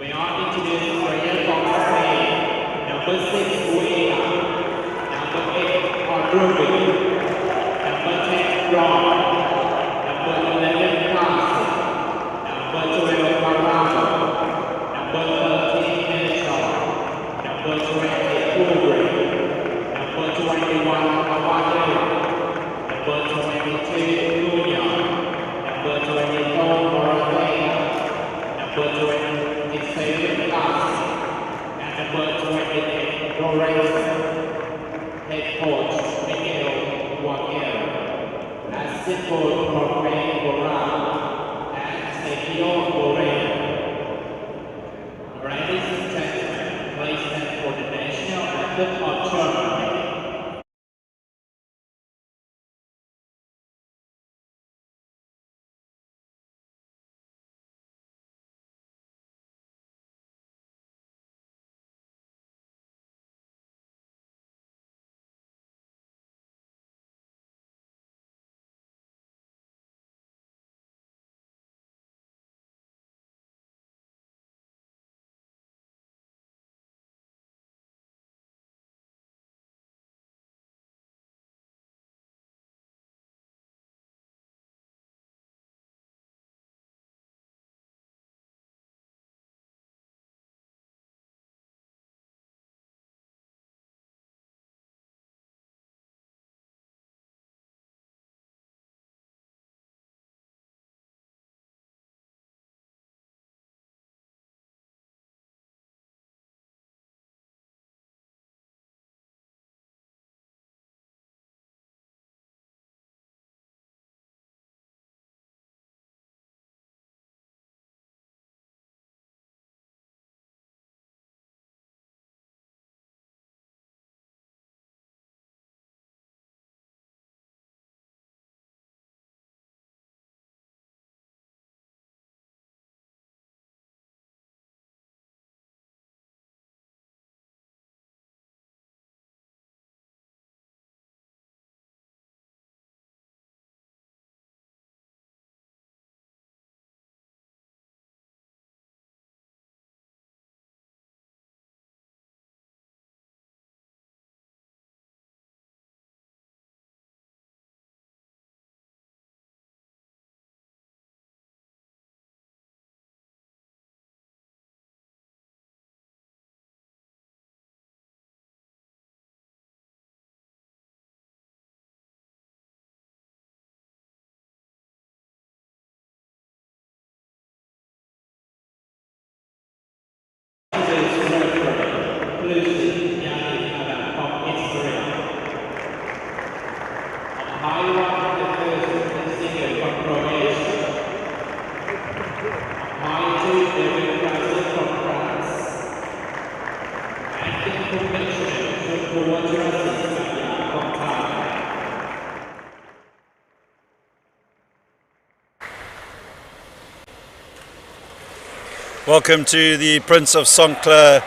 We are introducing player from Spain. Number 6, Ueda. Number 8, Ruby. Number 10, Ron. Number 11, Classic. Number 12, Marano. Number 13, Nelson. Number 20, Ubre. Number 21, Avade. Number 22, Lunia. Number 24, Moravia. Number 27, Classic. And number 28, Lorenzo. Head coach, Miguel Guaguero. Assistant Jorge Borrell. And Sergio Borrell. Ladies and gentlemen, please stand for the national anthem of Germany. Welcome to the Prince of Songkla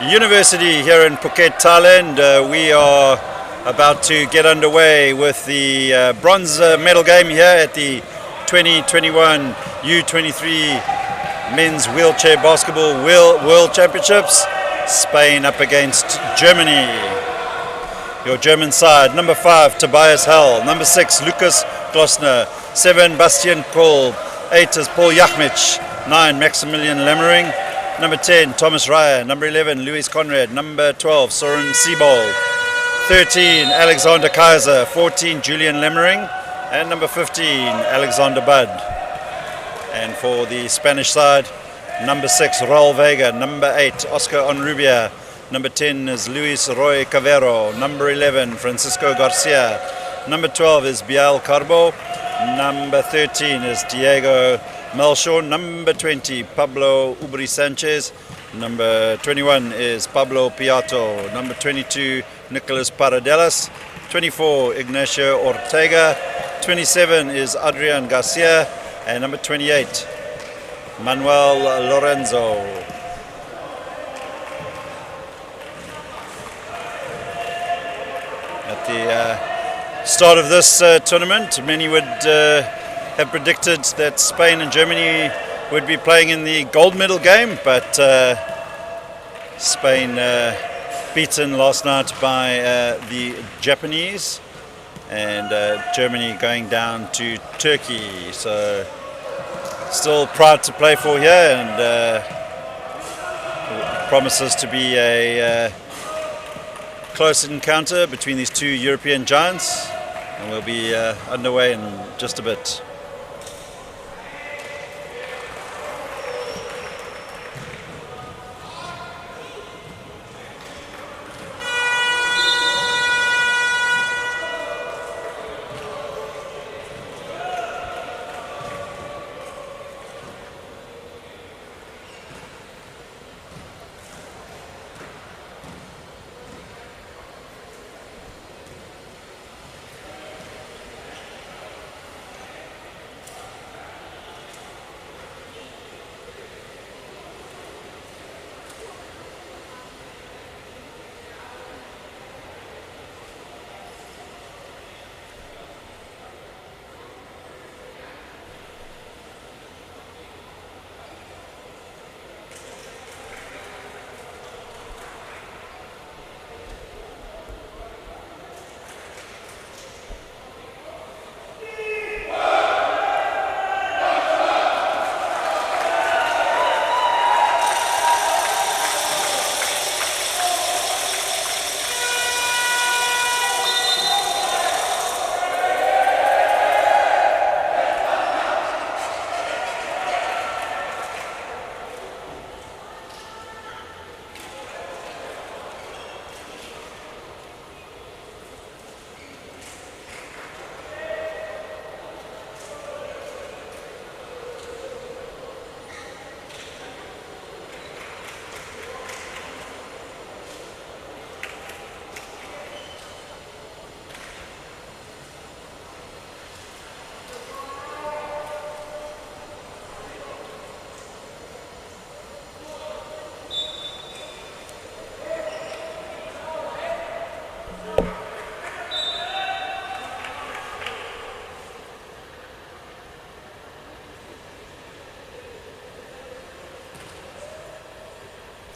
University here in Phuket, Thailand. We are about to get underway with the bronze medal game here at the 2021 U23 Men's Wheelchair Basketball World Championships. Spain up against Germany. Your German side, number 5, Tobias Hell. Number 6, Lucas Glossner. 7, Bastian Kohl. 8 is Paul Yachmich. 9, Maximilian Lemmering. Number 10, Thomas Ryer. Number 11, Luis Conrad. Number 12, Soren Siebel. 13, Alexander Kaiser. 14, Julian Lemmering. And number 15, Alexander Budd. And for the Spanish side, number 6, Raul Vega. Number 8, Oscar Onrubia. Number 10 is Luis Roy Cavero. Number 11, Francisco Garcia. Number 12 is Bial Carbo. Number 13 is Diego Melchor. Number 20, Pablo Ubri Sanchez. Number 21 is Pablo Piatto. Number 22, Nicolas Paradelas. 24, Ignacio Ortega. 27 is Adrian Garcia. And number 28, Manuel Lorenzo. At the start of this tournament, many would have predicted that Spain and Germany would be playing in the gold medal game, but Spain beaten last night by the Japanese, and Germany going down to Turkey. So still proud to play for here, and promises to be a close encounter between these two European giants, and we'll be underway in just a bit.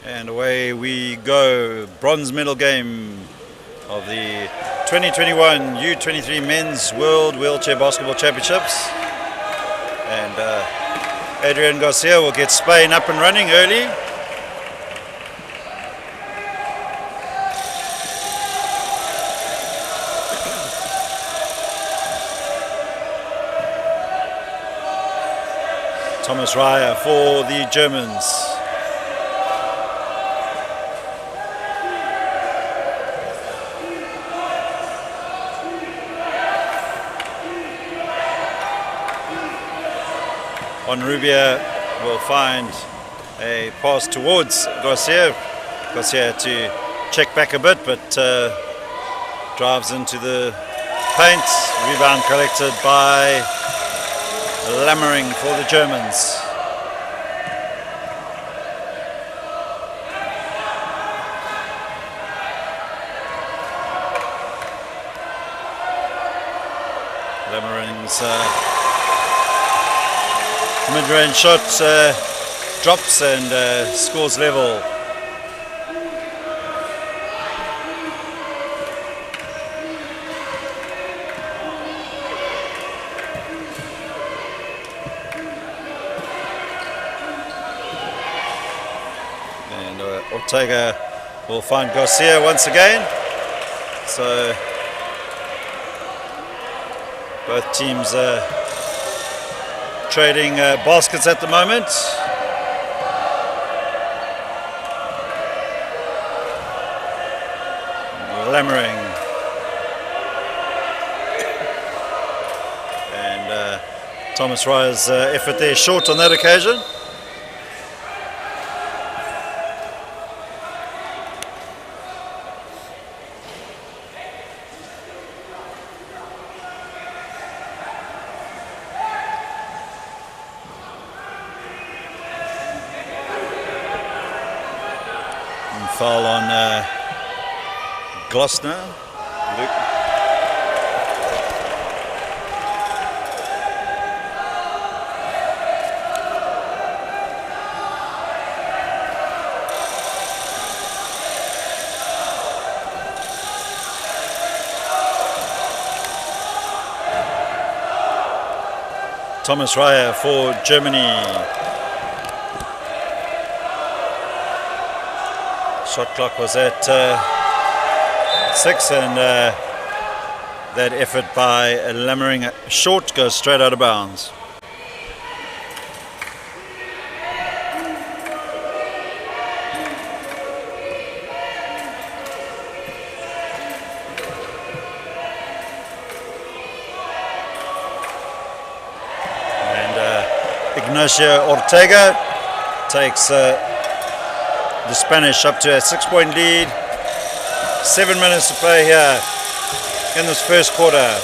And away we go. Bronze medal game of the 2021 U23 Men's World Wheelchair Basketball Championships. And Adrian Garcia will get Spain up and running early. Thomas Raya for the Germans. Rubia will find a pass towards Garcia. Garcia had to check back a bit, but drives into the paint. Rebound collected by Lammering for the Germans. Lammering's mid-range shot drops and scores level. And Ortega will find Garcia once again. So both teams trading baskets at the moment. Lammering. And Thomas Raya's effort there short on that occasion. Foul on Glossner. Thomas Raya for Germany. Shot clock was at 6, and that effort by Lammering short goes straight out of bounds. Ignacio Ortega takes the Spanish up to a 6-point lead. 7 minutes to play here in this first quarter.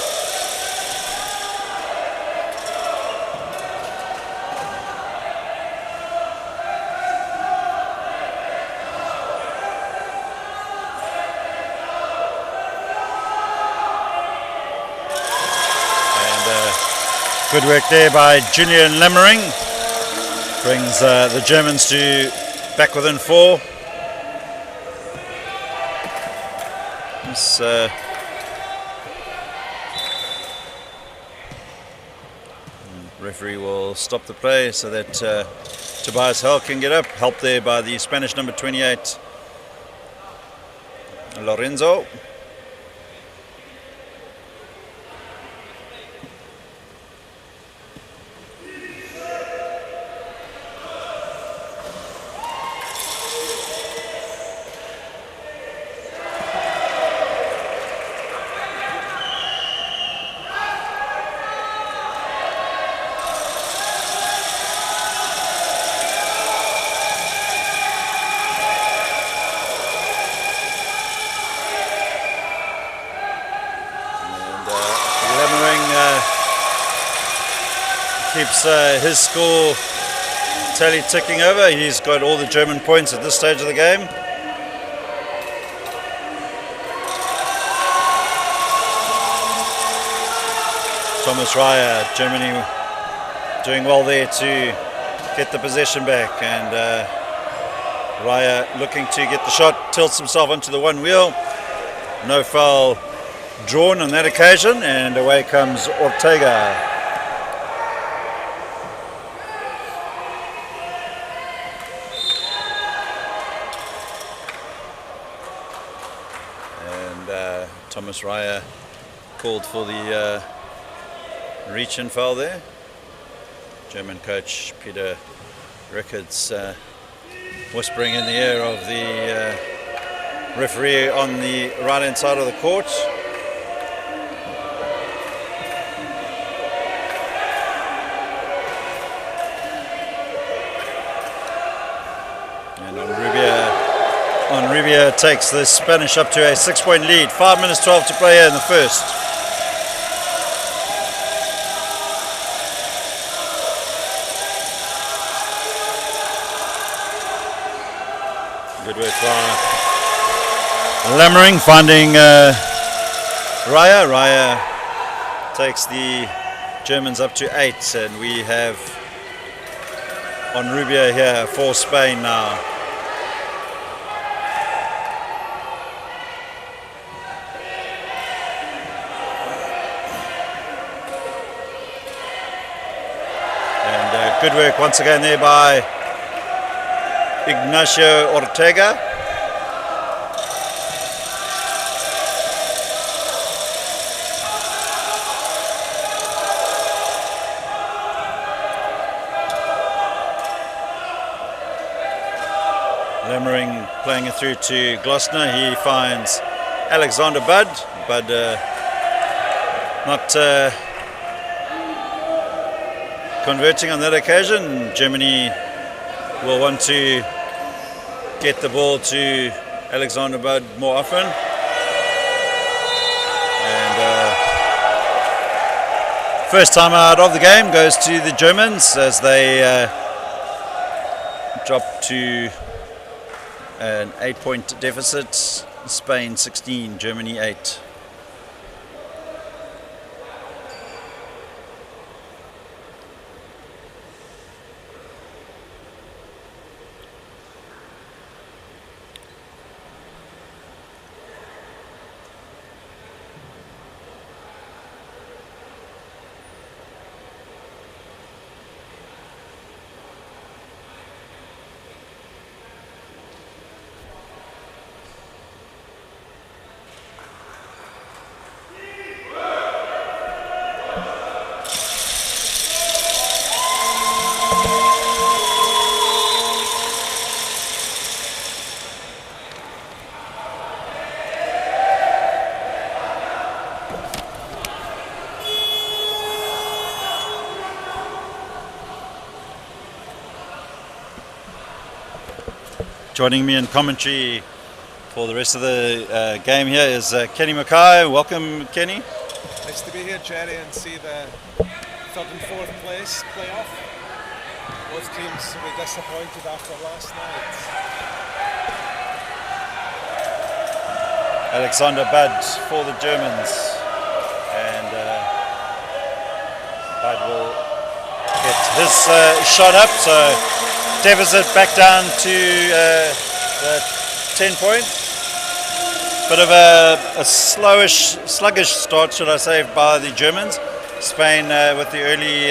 Good work there by Julian Lammering. Brings the Germans to back within 4. This referee will stop the play so that Tobias Hell can get up. Help there by the Spanish number 28, Lorenzo. Keeps his score tally ticking over. He's got all the German points at this stage of the game. Thomas Raya, Germany doing well there to get the possession back, and Raya looking to get the shot, tilts himself onto the one wheel. No foul drawn on that occasion, and away comes Ortega. Thomas Raya called for the reach-in foul there. German coach Peter Rickards whispering in the ear of the referee on the right-hand side of the court. And Rubia takes the Spanish up to a 6-point lead. 5 minutes 12 to play here in the first. Good work by Lammering, finding Raya. Raya takes the Germans up to 8, and we have on Rubia here for Spain now. Good work once again there by Ignacio Ortega. Lammering playing it through to Glossner. He finds Alexander Budd. Budd not converting on that occasion. Germany will want to get the ball to Alexander Budd more often. And first time out of the game goes to the Germans as they drop to an 8-point deficit. Spain 16, Germany 8. Joining me in commentary for the rest of the game here is Kenny Mackay. Welcome, Kenny. Nice to be here, Jerry, and see the third and fourth place playoff. Both teams will be disappointed after last night. Alexander Bud for the Germans, and Bud will get his shot up, so deficit back down to the 10 point. Bit of a sluggish start, should I say, by the Germans. Spain with the early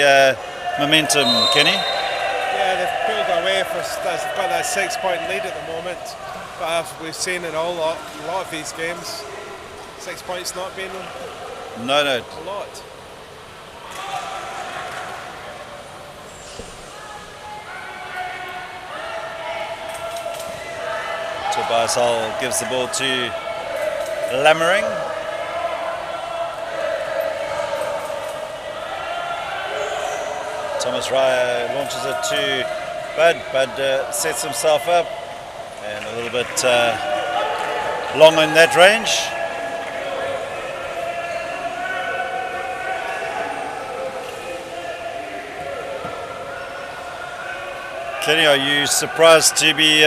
momentum, Kenny. Yeah, they've pulled away they've got that 6 point lead at the moment. But as we've seen in a lot of these games, 6 points not being No. a lot. Tobias Hull gives the ball to Lammering. Thomas Raya launches it to Bud. Bud sets himself up and a little bit long in that range. Kenny, are you surprised to be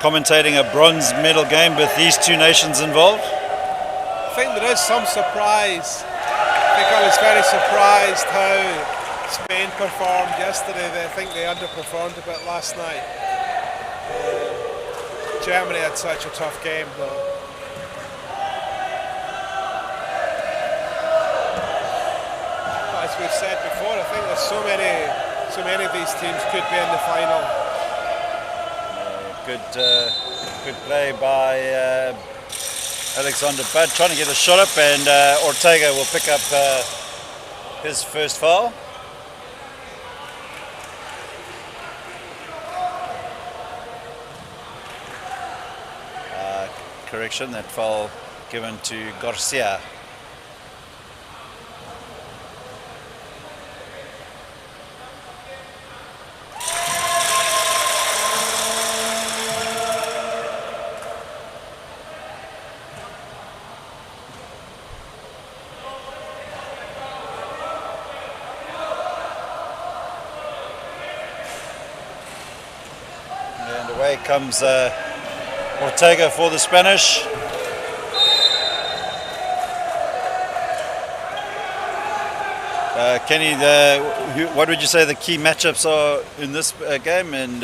commentating a bronze medal game with these two nations involved? I think there is some surprise. I think I was very surprised how Spain performed yesterday. I think they underperformed a bit last night. Germany had such a tough game though. But as we've said before, I think there's so many of these teams could be in the final. Good play by Alexander Bud, trying to get a shot up, and Ortega will pick up his first foul. Correction, that foul given to Garcia. And away comes Ortega for the Spanish. Kenny, what would you say the key matchups are in this game, and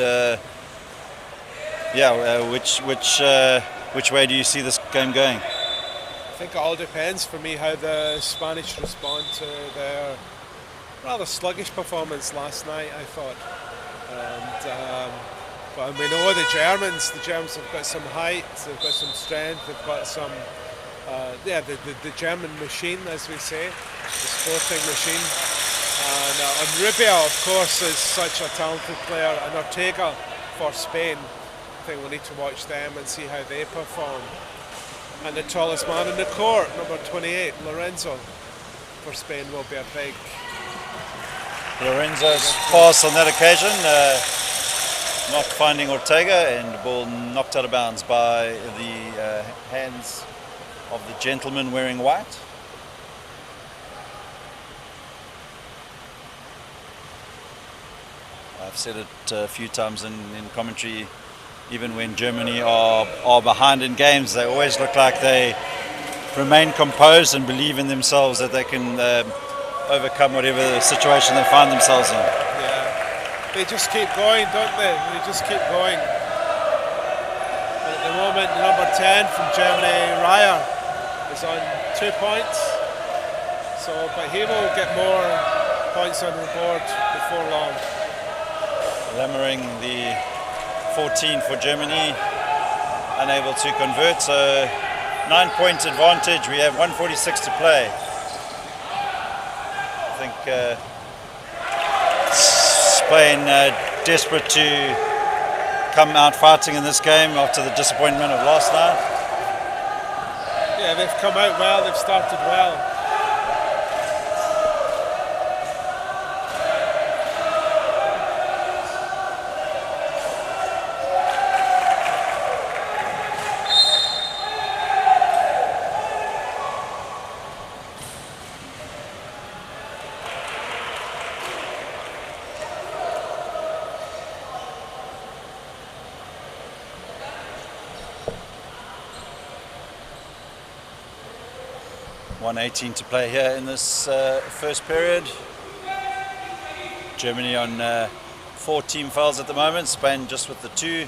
which way do you see this game going? I think it all depends for me how the Spanish respond to their rather sluggish performance last night, I thought. And but we know the Germans have got some height, they've got some strength, they've got some, the German machine, as we say, the sporting machine. And Rubio, of course, is such a talented player, and Ortega for Spain. I think we need to watch them and see how they perform. And the tallest man in the court, number 28, Lorenzo, for Spain will be a big... Lorenzo's pass on that occasion. Not finding Ortega, and the ball knocked out of bounds by the hands of the gentleman wearing white. I've said it a few times in commentary, even when Germany are behind in games, they always look like they remain composed and believe in themselves that they can overcome whatever situation they find themselves in. They just keep going, don't they? They just keep going. And at the moment, number 10 from Germany, Raya, is on 2 points. But he will get more points on the board before long. Lammering, the 14 for Germany, unable to convert. So 9 point advantage. We have 1:46 to play. I think Spain desperate to come out fighting in this game after the disappointment of last night. Yeah, they've come out well, they've started well. 1:18 to play here in this first period. Germany on 4 team fouls at the moment, Spain just with the 2,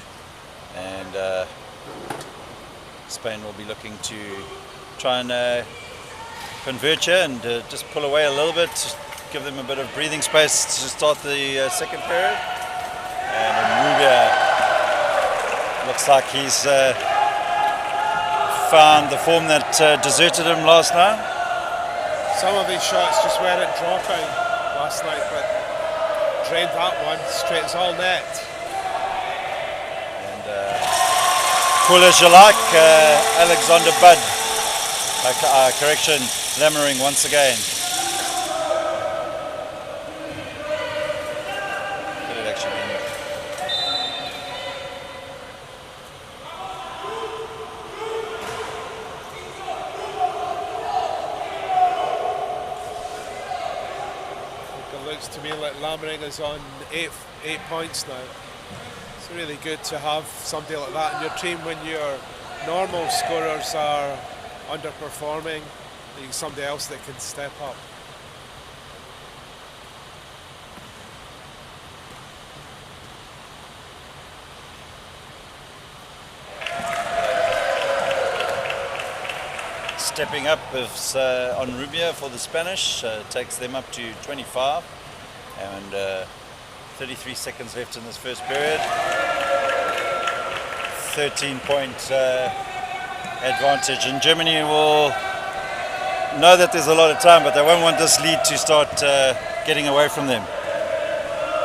and Spain will be looking to try and convert here and just pull away a little bit, give them a bit of breathing space to start the second period. And Rubia looks like he's found the form that deserted him last night. Some of these shots just weren't dropping last night, but drained that one straight as all net. And cool as you like, Alexander Budd, correction, Lammering once again. Could it actually be? It looks to me like Lammering is on eight points now. It's really good to have somebody like that in your team when your normal scorers are underperforming. There's somebody else that can step up. Stepping up is on Rubia for the Spanish, takes them up to 25, and 33 seconds left in this first period. 13-point advantage, and Germany will know that there's a lot of time, but they won't want this lead to start getting away from them.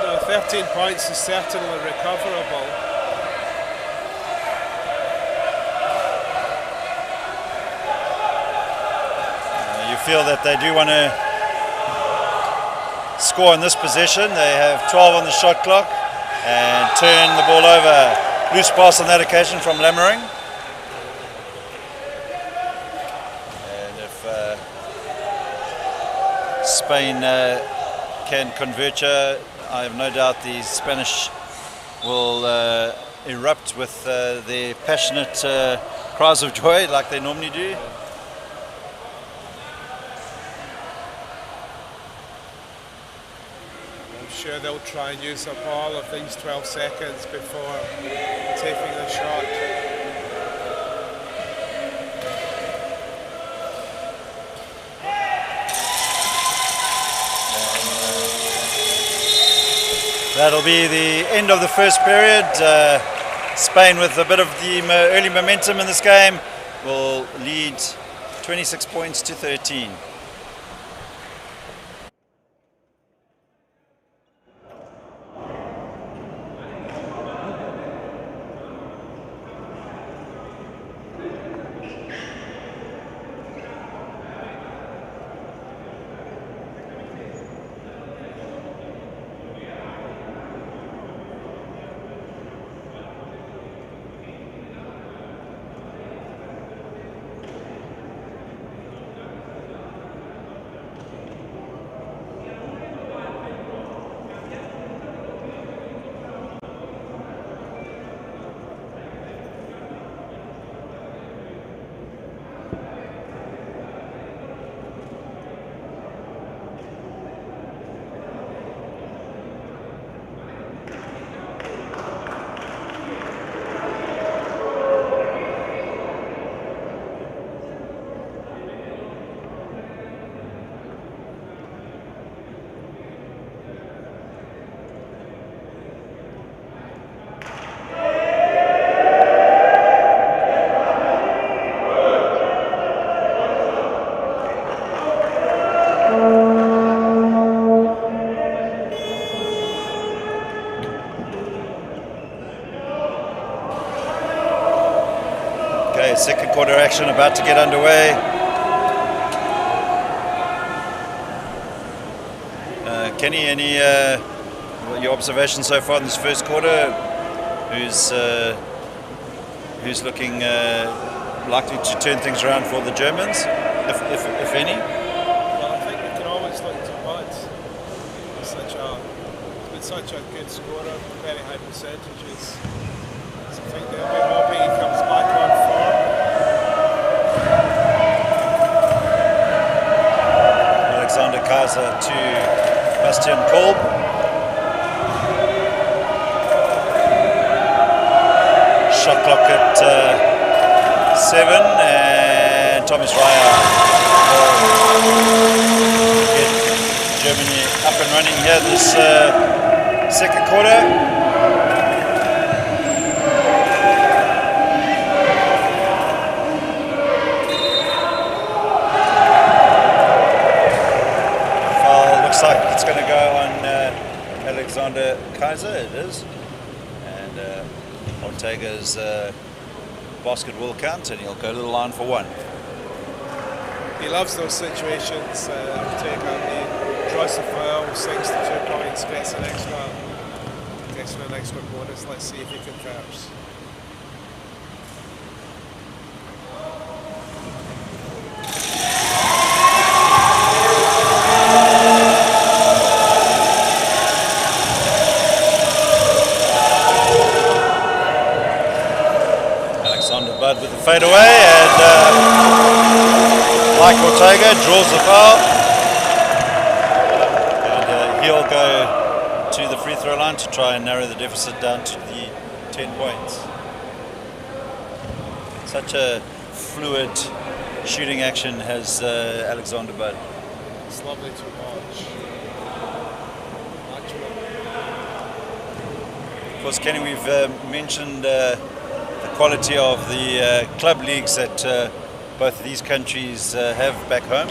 No, 13 points is certainly recoverable. You feel that they do want to score in this possession. They have 12 on the shot clock and turn the ball over. Loose pass on that occasion from Lammering. And if Spain can convert here, I have no doubt the Spanish will erupt with their passionate cries of joy like they normally do. Sure, they'll try and use up all of these 12 seconds before taking the shot. That'll be the end of the first period. Spain, with a bit of the early momentum in this game, will lead 26 points to 13. Second quarter action about to get underway. Kenny, any your observations so far in this first quarter? Who's looking likely to turn things around for the Germans, if any? Well, I think we can always look to Bud. He's been such a good scorer, very high percentages. So I think they'll be hoping he comes back on form. to Bastian Kolb. Shot clock at 7, and Thomas Raya will get Germany up and running here this second quarter. Foul looks like it's going to go on Alexander Kaiser, it is. And Ortega's basket will count, and he'll go to the line for 1. He loves those situations. Ortega, he draws the foul, sinks the 2 points, gets an extra bonus. Let's see if he converts. Bud with the fadeaway, and like Ortega, draws the foul, and he'll go to the free throw line to try and narrow the deficit down to the 10 points. Such a fluid shooting action has Alexander Bud. It's lovely to watch. Of course, Kenny, we've mentioned the quality of the club leagues that both of these countries have back home.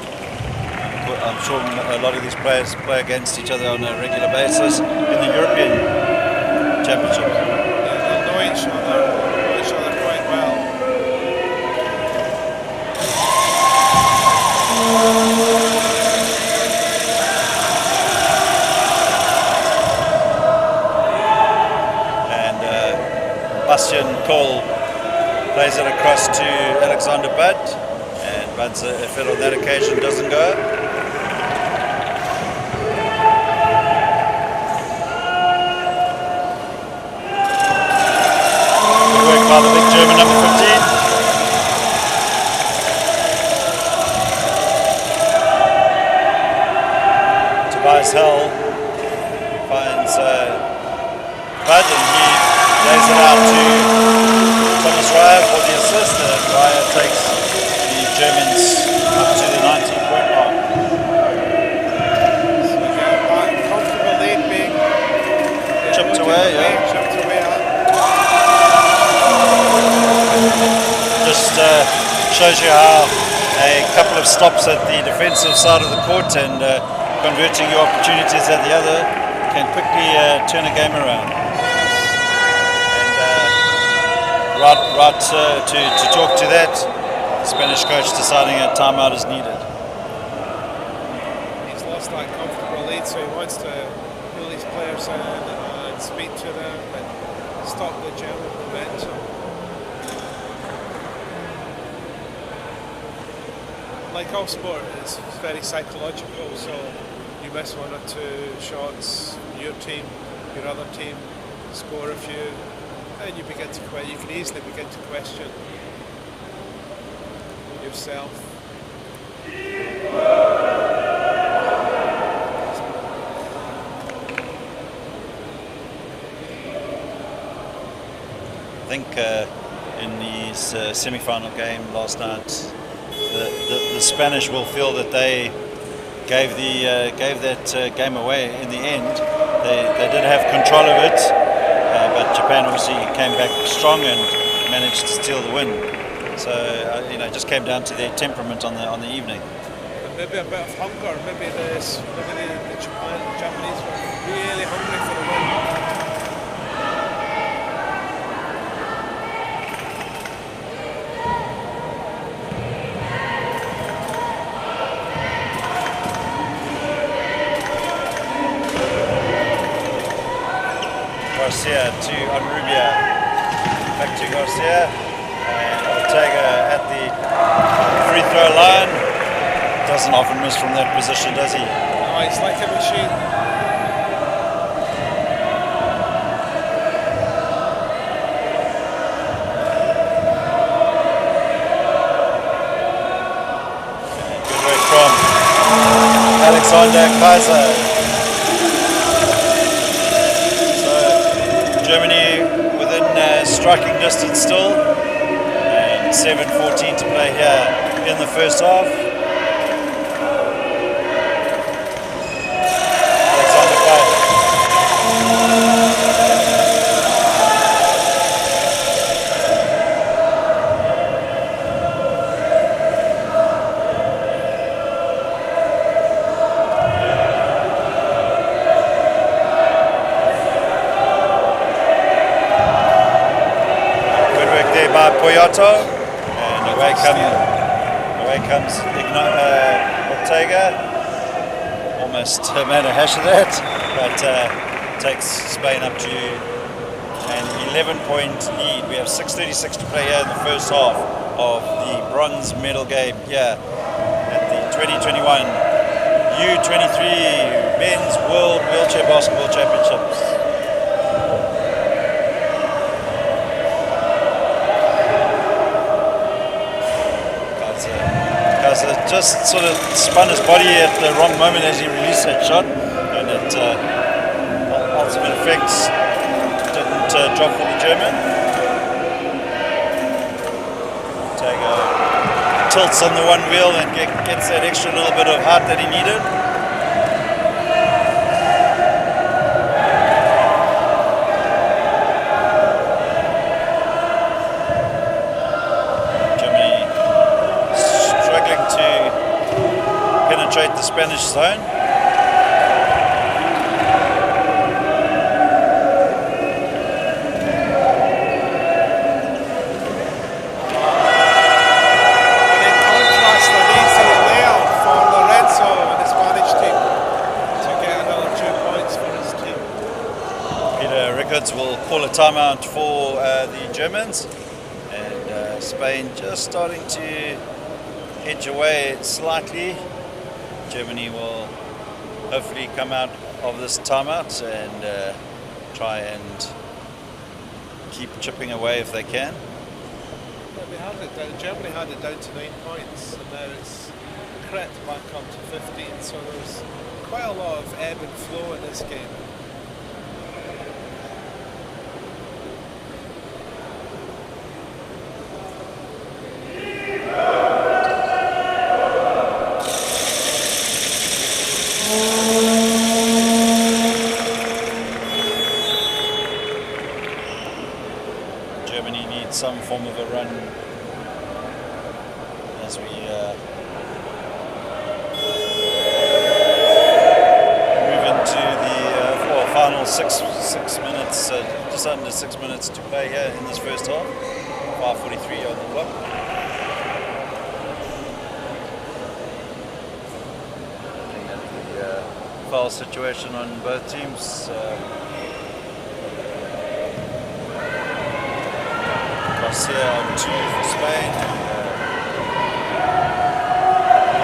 I'm sure a lot of these players play against each other on a regular basis in the European Championship. Yeah, they know each other quite well. And Bastian Kolb plays it across to Alexander Bud, and Bud's effort on that occasion doesn't go. Good work by the big German number 15. Tobias Hell finds Bud, and he lays it out to Thomas Raya for the assist, and Raya takes the Germans up to the 19-point mark. So we get a comfortable lead being Chipped away, yeah. Chipped away up. Just shows you how a couple of stops at the defensive side of the court and converting your opportunities at the other can quickly turn a game around. Right to talk to that, Spanish coach deciding a timeout is needed. He's lost that comfortable lead, so he wants to pull his players in and speak to them and stop the general momentum. Like all sport, it's very psychological, so you miss 1 or 2 shots, your team, your other team score a few, and you can easily begin to question yourself. I think in the semi-final game last night, the Spanish will feel that they gave that game away in the end. They did have control of it, but Japan obviously came back strong and managed to steal the win. So it just came down to their temperament on the evening. But maybe a bit of hunger. Maybe the Japanese were really hungry for the win. Garcia to Onrubia, back to Garcia, and Ortega at the free throw line. Doesn't often miss from that position, does he? No, he's like a machine. Good work from Alexander Kaiser. So Germany within striking distance still, and 7:14 to play here in the first half. And away comes Ortega. Almost made a hash of that, but takes Spain up to an 11-point lead. We have 6:36 to play here in the first half of the bronze medal game here at the 2021 U23 Men's World Wheelchair Basketball Championships. Just sort of spun his body at the wrong moment as he released that shot, and it ultimate effects didn't drop for the German. Ortega tilts on the one wheel and gets that extra little bit of height that he needed. Penetrate the Spanish zone. And in contrast, an easy layout for Lorenzo and the Spanish team to get another 2 points for his team. Peter Rickards will call a timeout for the Germans, and Spain just starting to edge away slightly. Germany will hopefully come out of this timeout and try and keep chipping away if they can. Yeah, they had it down. Germany had it down to 9 points, and now it's crept back up to 15. So there's quite a lot of ebb and flow in this game. Some form of a run as we move into the final six minutes, just under 6 minutes to play here in this first half. 5:43 on the clock. Looking at the foul situation on both teams. Here on 2 for Spain,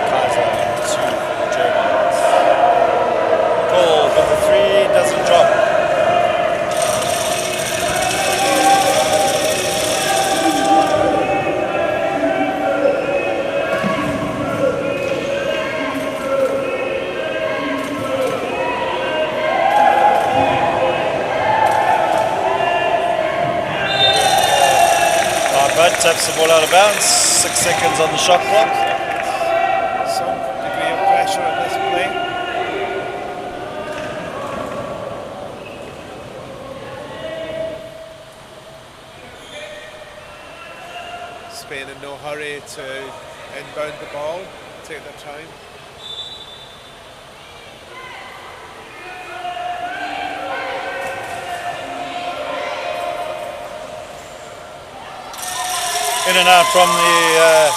Kaiser on 2 for the Germans. Cole for the 3, doesn't drop. Taps the ball out of bounds, 6 seconds on the shot clock. Some degree of pressure in this play. Spain in no hurry to inbound the ball, take their time. In and out from the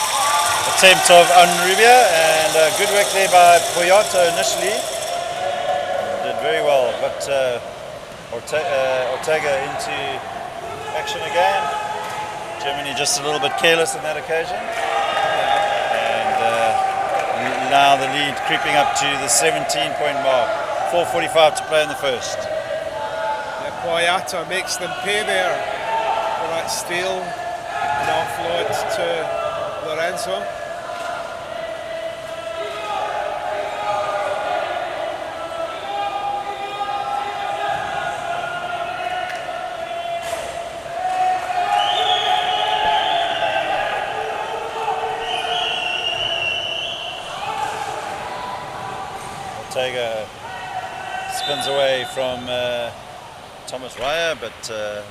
attempt of Unrubia, and good work there by Poyato initially. Did very well, but Ortega into action again. Germany just a little bit careless on that occasion. And now the lead creeping up to the 17-point mark. 4:45 to play in the first. Yeah, Poyato makes them pay there for that steal. An offload to Lorenzo. Ortega spins away from Thomas Raya, but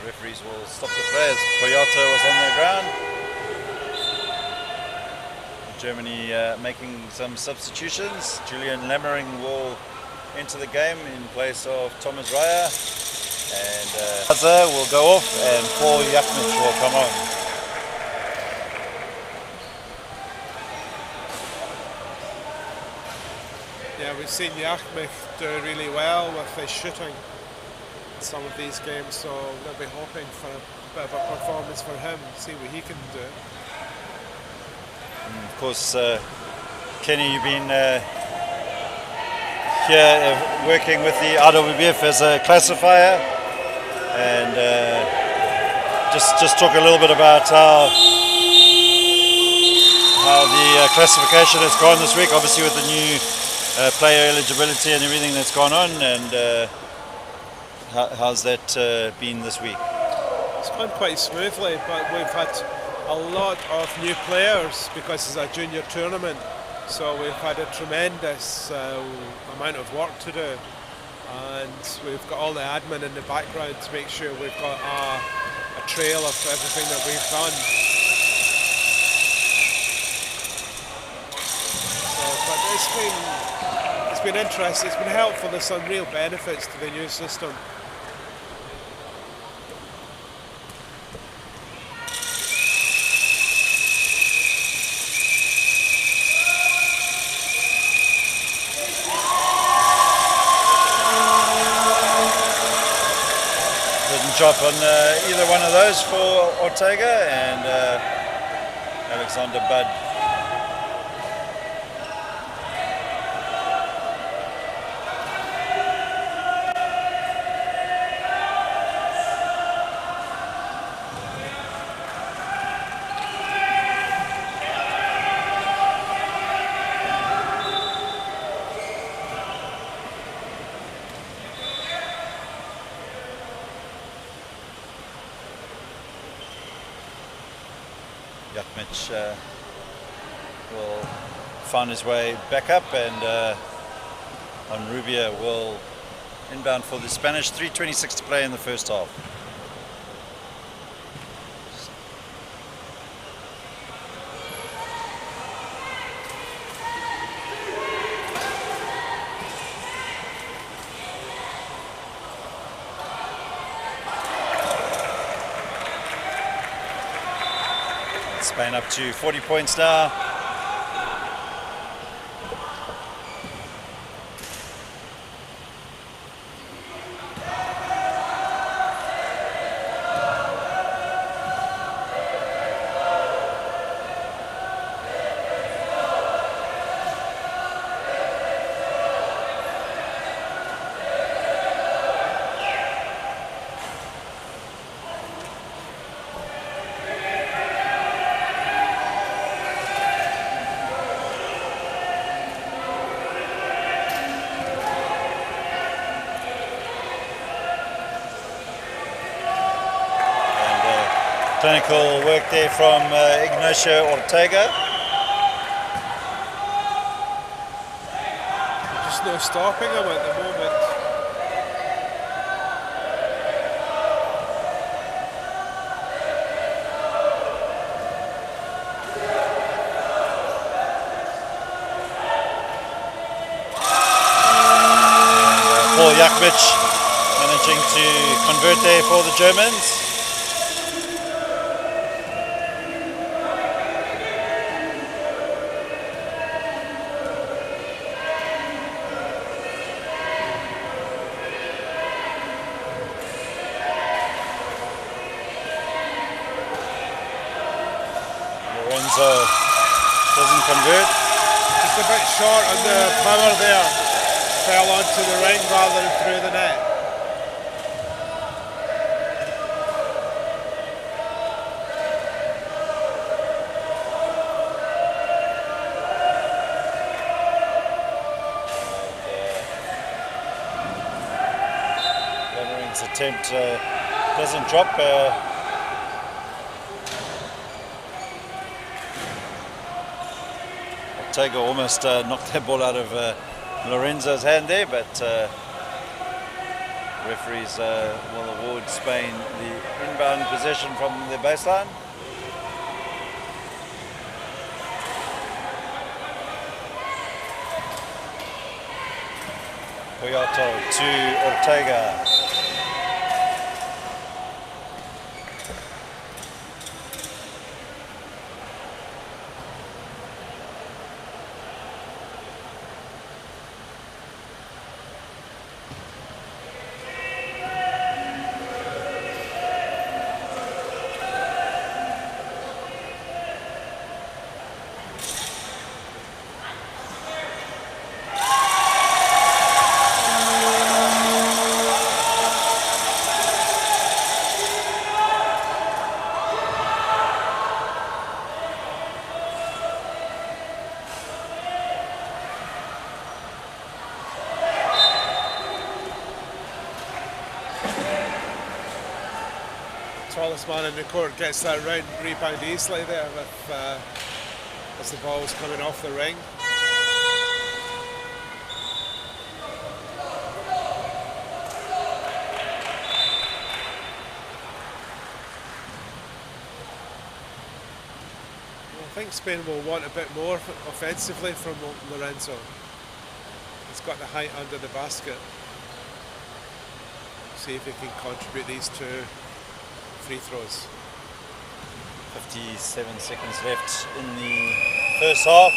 referees will stop the play as Koyata was on the ground. Germany making some substitutions. Julian Lemmering will enter the game in place of Thomas Raya, and Hazza will go off and Paul Yakmich will come on. Yeah, we've seen Yakmich do really well with his shooting in some of these games, so we'll be hoping for a bit of a performance for him, see what he can do. And of course, Kenny, you've been here working with the IWBF as a classifier, and just talk a little bit about how the classification has gone this week, obviously with the new player eligibility and everything that's gone on, and how's that been this week? It's gone quite smoothly, but we've had a lot of new players because it's a junior tournament, so we've had a tremendous amount of work to do, and we've got all the admin in the background to make sure we've got a trail of everything that we've done. So, but it's been interesting, it's been helpful, there's some real benefits to the new system. Drop on either one of those for Ortega and Alexander Budd. Yakmich will find his way back up, and Onrubia will inbound for the Spanish. 3:26 to play in the first half. Spain up to 40 points now. Clinical work there from Ignacio Ortega. Just no stopping him at the moment. Paul Yakmich managing to convert there for the Germans. Doesn't convert. Just a bit short on the power there. Fell onto the ring rather than through the net. Lemmering's attempt doesn't drop. Ortega almost knocked that ball out of Lorenzo's hand there, but referees will award Spain the inbound possession from the baseline. Poyato to Ortega. Tallest man in the court gets that round rebound easily there with, as the ball's coming off the ring. I think Spain will want a bit more offensively from Lorenzo. He's got the height under the basket. See if he can contribute these two free throws. 57 seconds left in the first half.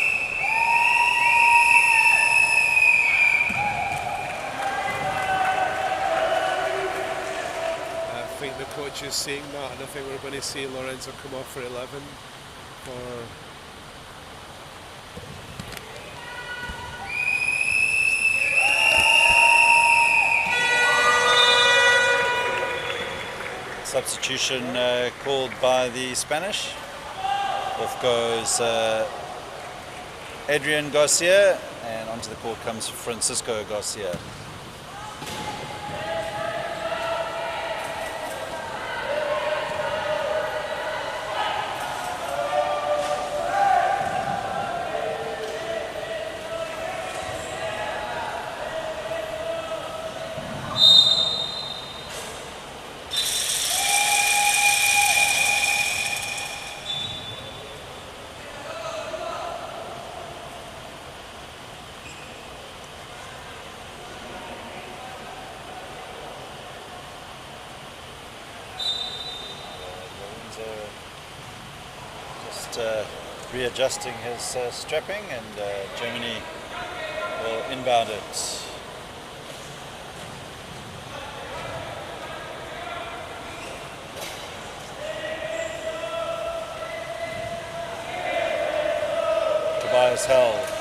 I think the coach is seeing that, and I think we're going to see Lorenzo come off for 11 for substitution called by the Spanish. Off goes Adrian Garcia, and onto the court comes Francisco Garcia. Readjusting his strapping, and Germany will inbound it. Tobias Hell.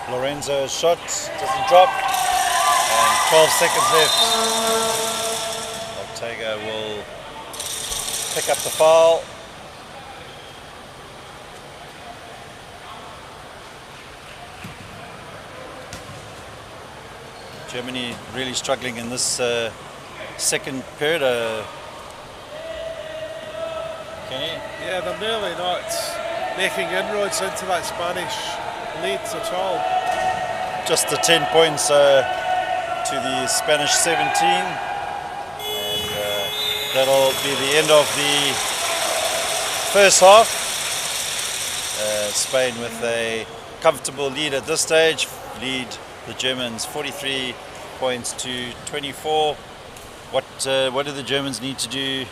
Lorenzo's shot doesn't drop, and 12 seconds left. Ortega will pick up the foul. Germany really struggling in this second period. Kenny? Yeah, they're nearly not making inroads into that Spanish lead at all. Just the 10 points to the Spanish 17, and that'll be the end of the first half. Spain with a comfortable lead at this stage. Lead the Germans 43 points to 24. What do the Germans need to do,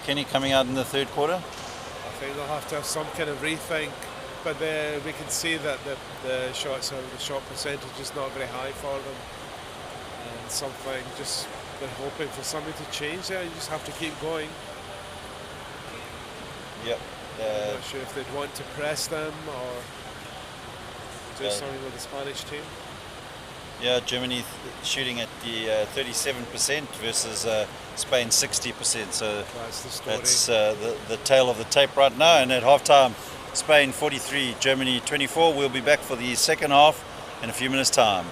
Kenny, coming out in the third quarter? I think they'll have to have some kind of rethink, but we can see that the shot percentage is not very high for them, and something just they're hoping for something to change there. You just have to keep going. Yep. I'm not sure if they'd want to press them or do something with the Spanish team. Yeah, Germany shooting at the 37% versus Spain 60%. So that's the story. That's the tail of the tape right now. And at halftime, Spain 43, Germany 24. We'll be back for the second half in a few minutes' time.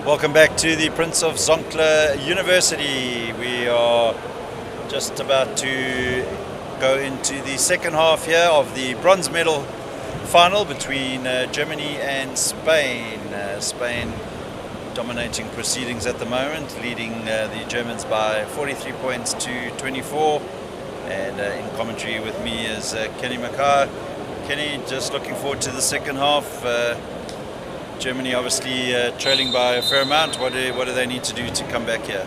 Welcome back to the Prince of Songkla University. We are just about to go into the second half here of the bronze medal final between Germany and Spain. Spain dominating proceedings at the moment, leading the Germans by 43 points to 24. And in commentary with me is Kenny Mackay. Kenny, just looking forward to the second half. Germany obviously trailing by a fair amount. What do they need to do to come back here?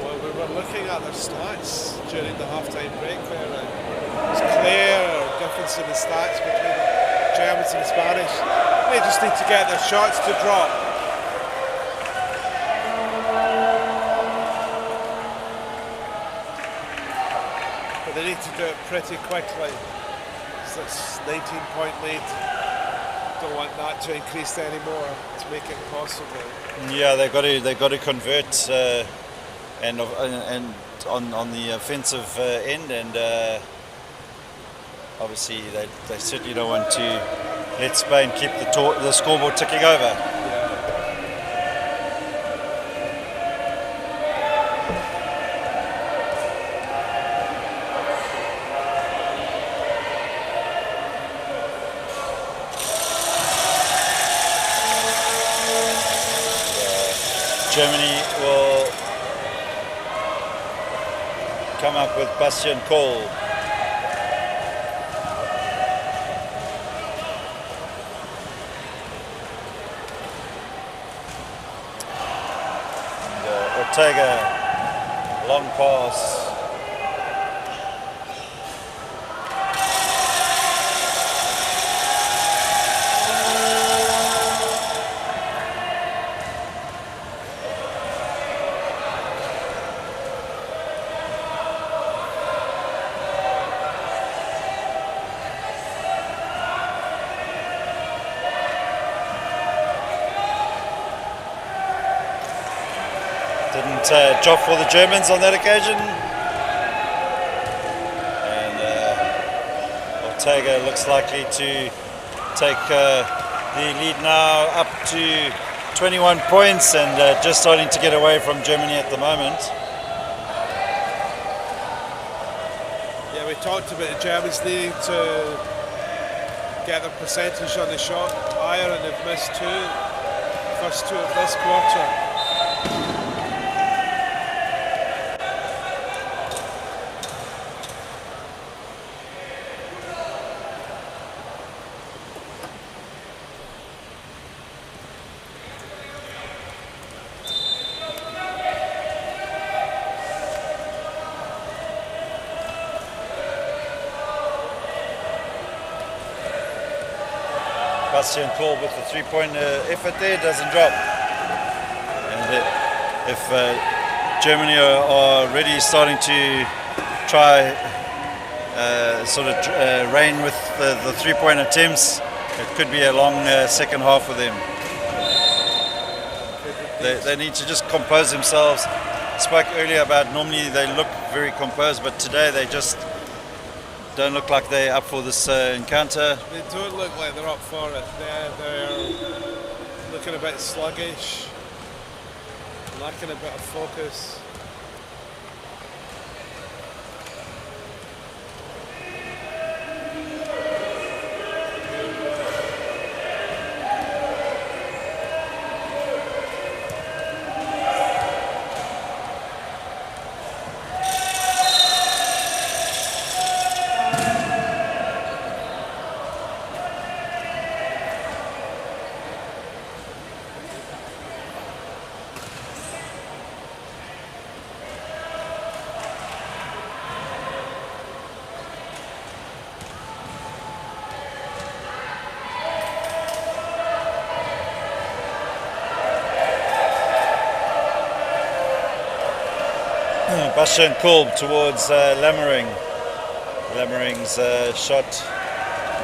Well, we were looking at their stats during the half-time break there, and it's clear difference in the stats between the Germans and the Spanish. They just need to get their shots to drop. But they need to do it pretty quickly. So it's 19-point lead. Don't want that to increase anymore to make it possible. Yeah, they've got to convert and on the offensive end, and obviously they certainly don't want to let Spain keep the scoreboard ticking over. Germany will come up with Bastian Kohl. And, Ortega, long pass. Didn't job for the Germans on that occasion, and Ortega looks likely to take the lead now up to 21 points, and just starting to get away from Germany at the moment. Yeah, we talked about the Germans needing to get their percentage on the shot higher, and they've missed first two of this quarter. Bastian Kohl with the three-point effort there, doesn't drop. And if Germany are already starting to try reign with the three-point attempts, it could be a long second half for them. They need to just compose themselves. Spoke earlier about normally they look very composed, but today they just don't look like they're up for this encounter. They don't look like they're up for it. They're looking a bit sluggish, lacking a bit of focus. Bastian Kohl towards Lammering. Lammering's shot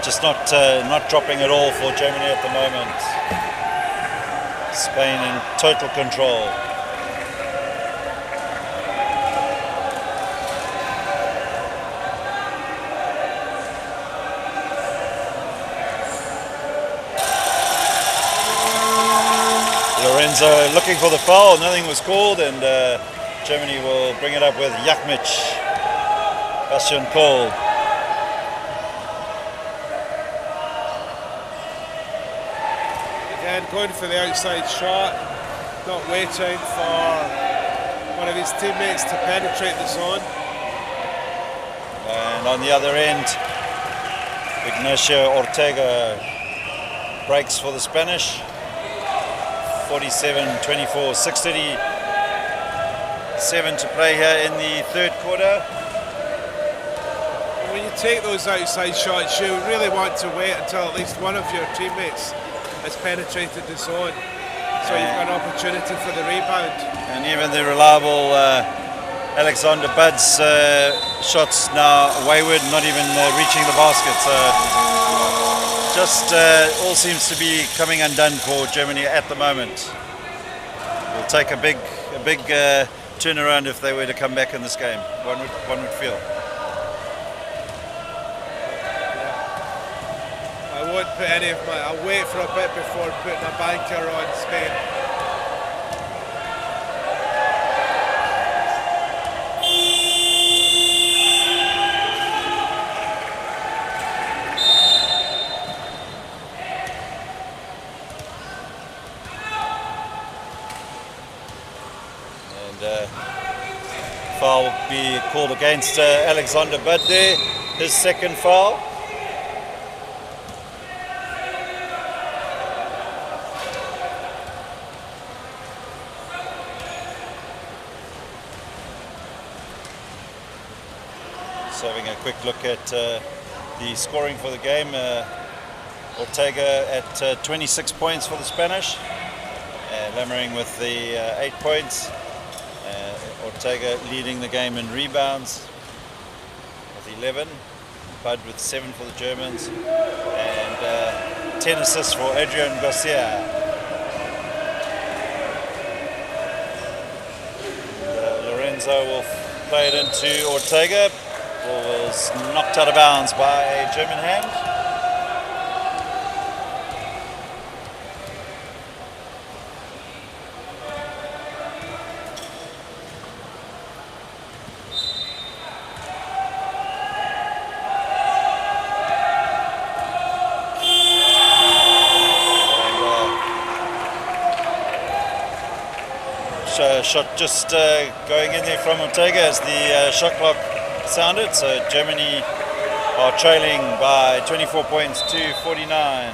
just not dropping at all for Germany at the moment. Spain in total control. Lorenzo looking for the foul, nothing was called, and Germany will bring it up with Jakmic. Bastian Kohl. Again, going for the outside shot, not waiting for one of his teammates to penetrate the zone. And on the other end, Ignacio Ortega breaks for the Spanish. 47-24, 6:37 to play here in the third quarter. When you take those outside shots, you really want to wait until at least one of your teammates has penetrated the zone, so you've got an opportunity for the rebound. And even the reliable Alexander Bud's shots now wayward, not even reaching the basket. So just all seems to be coming undone for Germany at the moment. It will take a big turnaround if they were to come back in this game. One would feel. I won't put any of my. I'll wait for a bit before putting a banker on Spain. Foul will be called against Alexander Bud there, his second foul. So having a quick look at the scoring for the game, Ortega at 26 points for the Spanish, Lammering with the 8 points. Ortega leading the game in rebounds with 11, Bud with 7 for the Germans, and 10 assists for Adrian Garcia. Lorenzo will play it into Ortega. Ball was knocked out of bounds by a German hand. Shot just going in there from Ortega as the shot clock sounded. So Germany are trailing by 24 points to 49.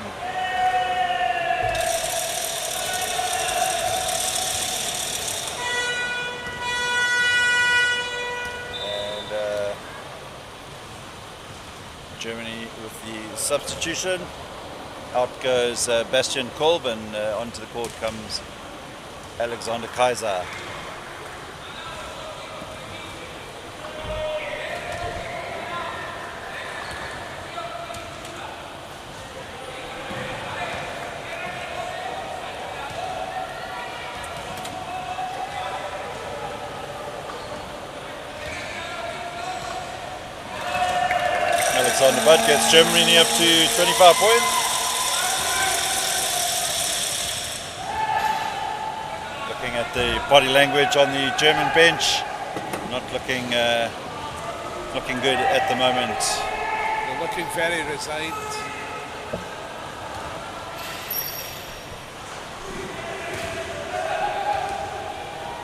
And Germany with the substitution. Out goes Bastian Kolb, and onto the court comes Alexander Kaiser. Alexander Bud gets Germany up to 25 points. At the body language on the German bench, not looking good at the moment. They're looking very resigned.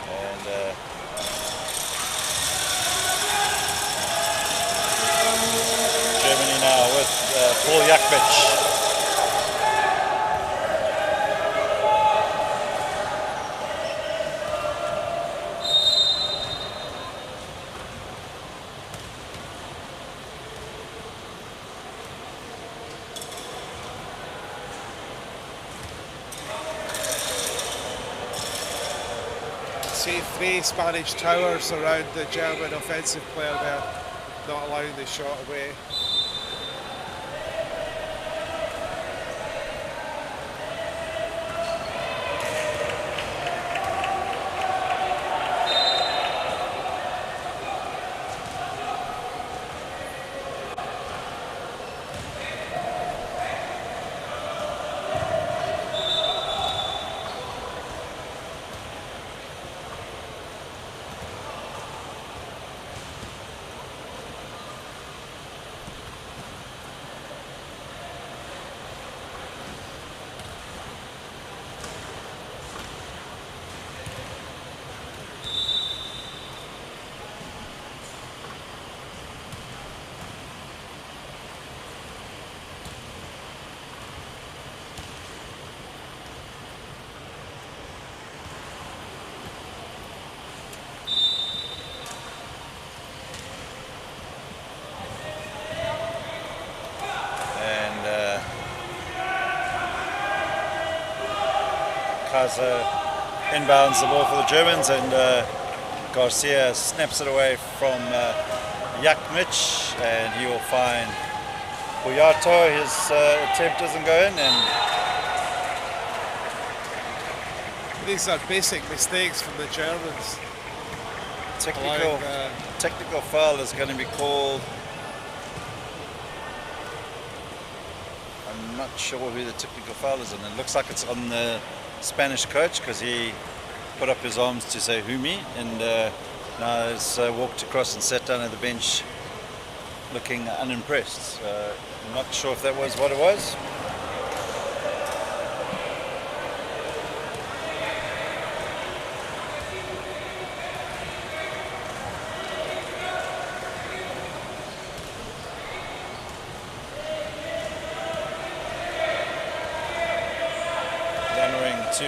And Germany now with Paul Jakmic. See 3 Spanish towers around the German offensive player there, not allowing the shot away. tries inbounds the ball for the Germans, and Garcia snaps it away from Jakmic, and he will find Boyato. His attempt doesn't go in, and these are basic mistakes from the Germans. Technical foul is going to be called. I'm not sure who the technical foul is, and it looks like it's on the Spanish coach, because he put up his arms to say "Humi," and now has walked across and sat down at the bench looking unimpressed. I'm not sure if that was what it was. To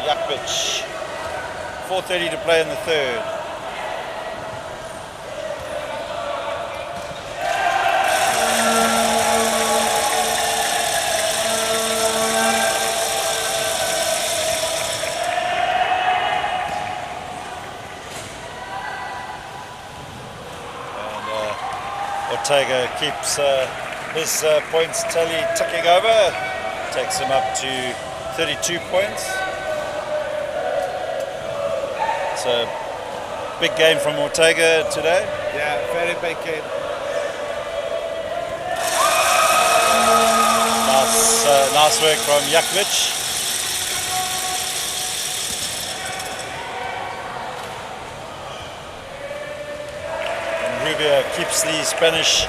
Jakbic. 4:30 to play in the third. And Ortega keeps his points tally ticking over. Takes him up to 32 points. It's a big game from Ortega today. Yeah, very big game. Nice work from Jakmic. And Rubio keeps the Spanish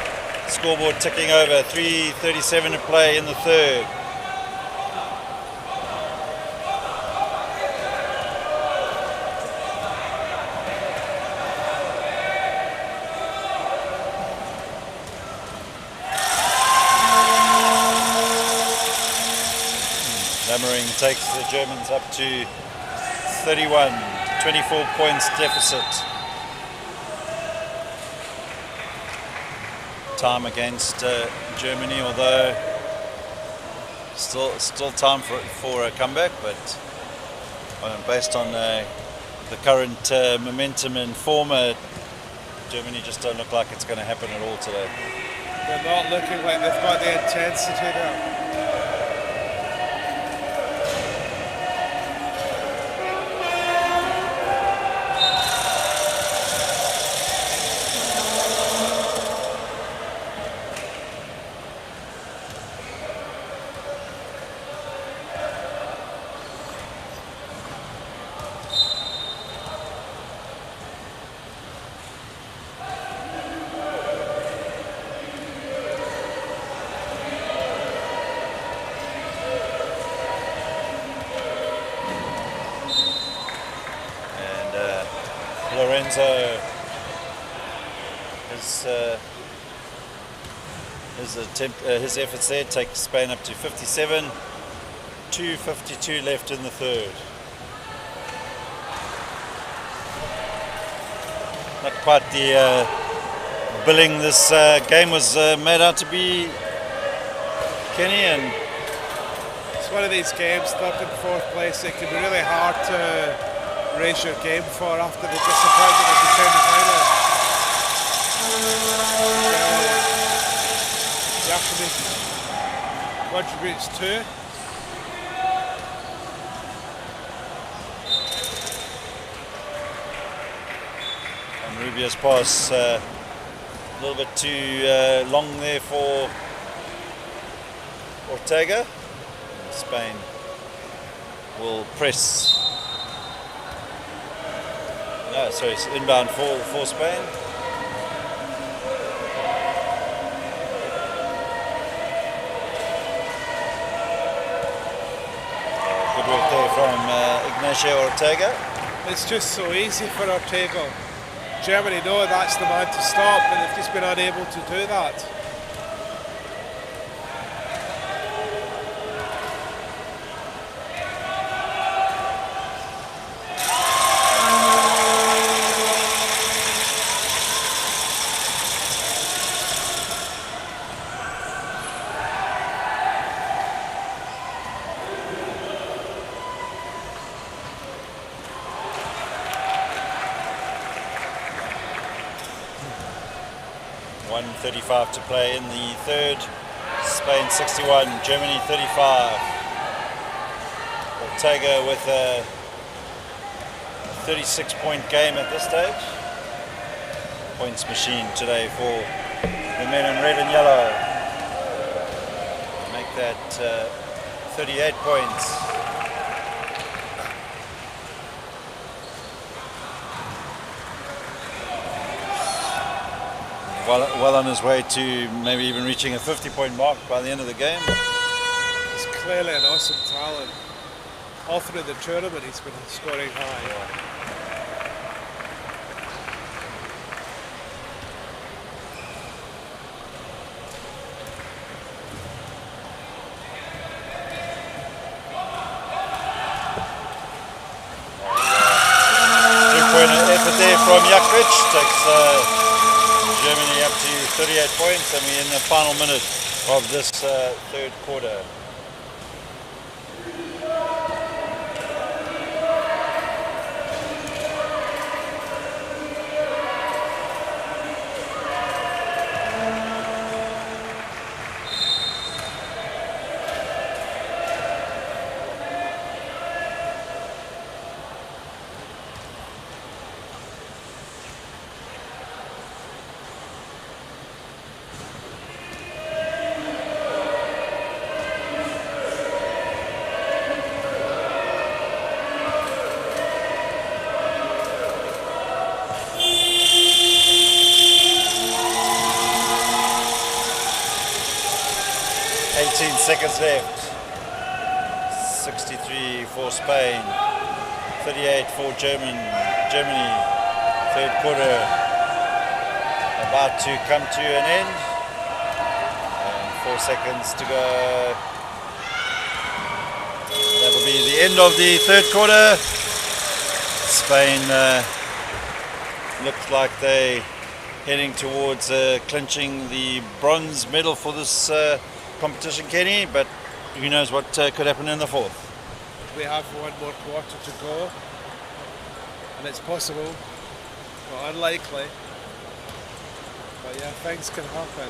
scoreboard ticking over. 3:37 to play in the third. Takes the Germans up to 31, 24 points deficit. Time against Germany, although still time for a comeback, but based on the current momentum and form, Germany just don't look like it's going to happen at all today. They're not looking like they've got the intensity there. Lorenzo, his efforts there take Spain up to 57, 2:52 left in the third. Not quite the billing this game was made out to be, Kenny, and it's one of these games, third and fourth place, it can be really hard to raise your game for after the disappointment of the semi-final. Jakimic contributes 2. And Rubio's pass a little bit too long there for Ortega. Spain will press. No, sorry, it's inbound for Spain. Good work there from Ignacio Ortega. It's just so easy for Ortega. Germany know that's the man to stop, and they've just been unable to do that. 1:35 to play in the third. Spain 61, Germany 35. Ortega with a 36-point game at this stage. Points machine today for the men in red and yellow. Make that 38 points. Well on his way to maybe even reaching a 50-point mark by the end of the game. He's clearly an awesome talent. All through the tournament he's been scoring high. Yeah. Effort there from Jakovic takes Germany up to 38 points, and we're in the final minute of this third quarter. Seconds left. 63 for Spain, 38 for Germany. Third quarter about to come to an end, and 4 seconds to go. That will be the end of the third quarter. Spain looks like they're heading towards clinching the bronze medal for this competition, Kenny, but who knows what could happen in the fourth. We have one more quarter to go, and it's possible, but unlikely. But yeah, things can happen.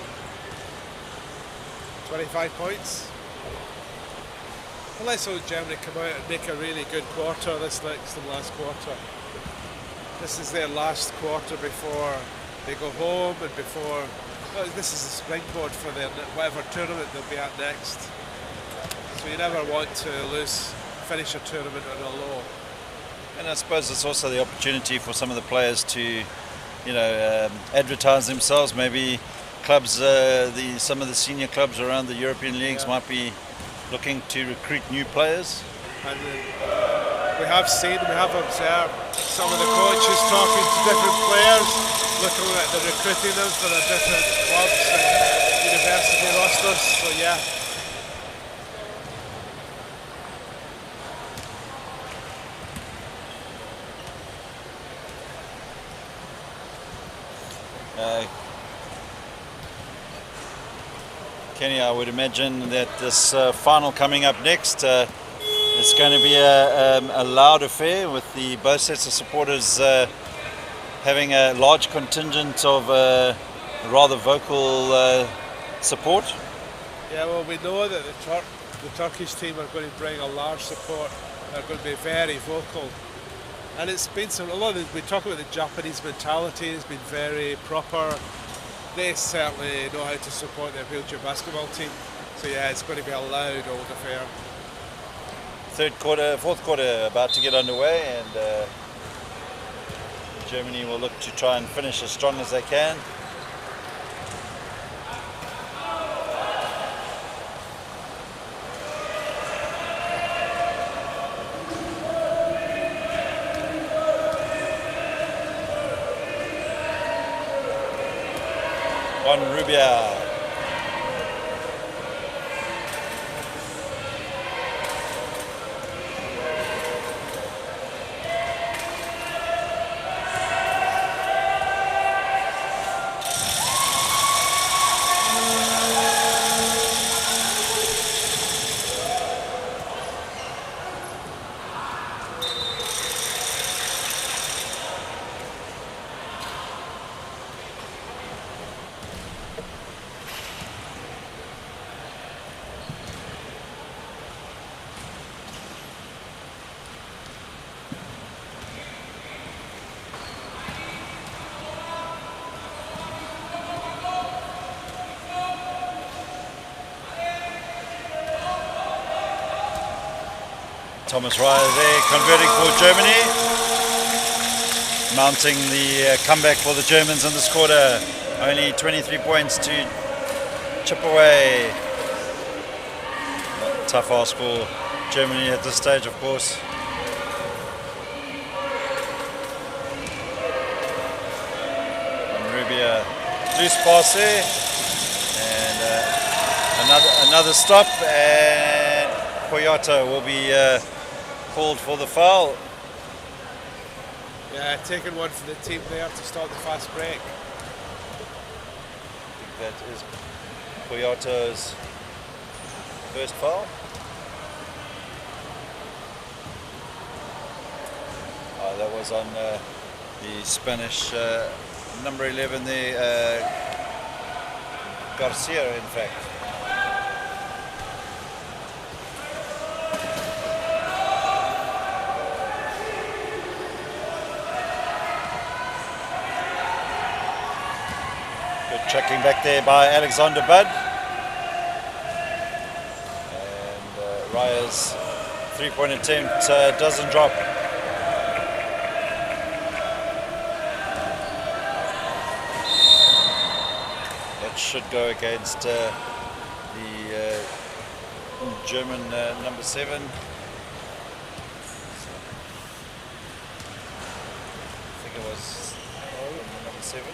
25 points. Well, let's hope Germany come out and make a really good quarter this next and last quarter. This is their last quarter before they go home and before. This is a springboard for their whatever tournament they'll be at next. So you never want to finish a tournament on a low. And I suppose it's also the opportunity for some of the players to, advertise themselves. Maybe clubs, some of the senior clubs around the European leagues might be looking to recruit new players. And we have observed some of the coaches talking to different players, looking at the recruiting them for the different clubs and university rosters. So yeah. Kenny, I would imagine that this final coming up next is going to be a loud affair, with both sets of supporters having a large contingent of rather vocal support. Yeah, well, we know that the Turkish team are going to bring a large support. They're going to be very vocal. And it's been we talk about the Japanese mentality, it's been very proper. They certainly know how to support their wheelchair basketball team. So yeah, it's going to be a loud old affair. Fourth quarter about to get underway, and Germany will look to try and finish as strong as they can. Juan Rubia. Thomas Ryer there converting for Germany. Mounting the comeback for the Germans in this quarter. Only 23 points to chip away. Tough ask for Germany at this stage, of course. And Rubia, loose pass there. And another stop, and Koyata will be called for the foul. Yeah, taking one for the team there to start the fast break. I think that is Koyata's first foul. That was on the Spanish number 11 there, Garcia, in fact. Good checking back there by Alexander Budd. And Raya's three-point attempt doesn't drop. Should go against the German number 7. I think it was number 7.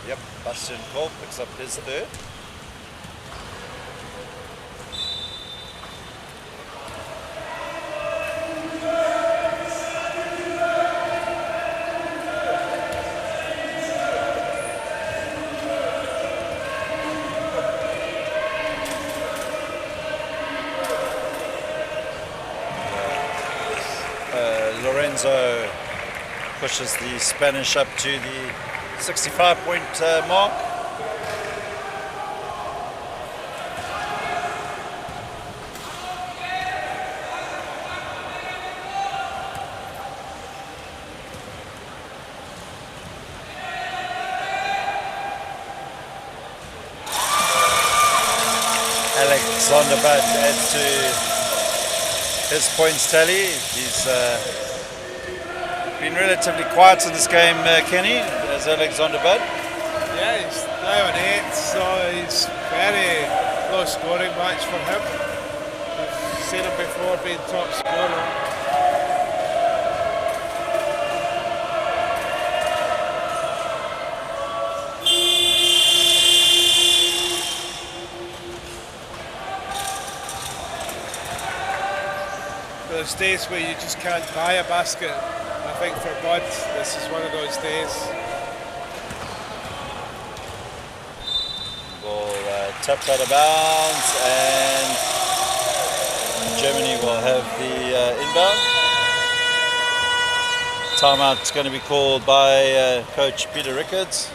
Yep, Bastian Kolb picks up his third. Lorenzo pushes the Spanish up to the 65-point mark. Alexander Budd adds to his points tally. He's been relatively quiet in this game, Kenny, as Alexander Budd. Yeah, he's now on 8, so he's very low scoring match for him. We've seen him before being top scorer. There's days where you just can't buy a basket. I think for Bud, this is one of those days. Ball tapped out of bounds, and Germany will have the inbound. Timeout's going to be called by Coach Peter Rickards.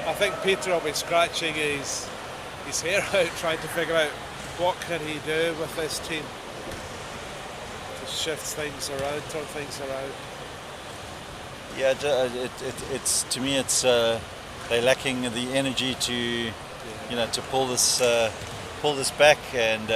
I think Peter will be scratching his hair out, trying to figure out what can he do with this team to shift things around, turn things around. Yeah, it's to me it's they're lacking the energy to to pull this back, and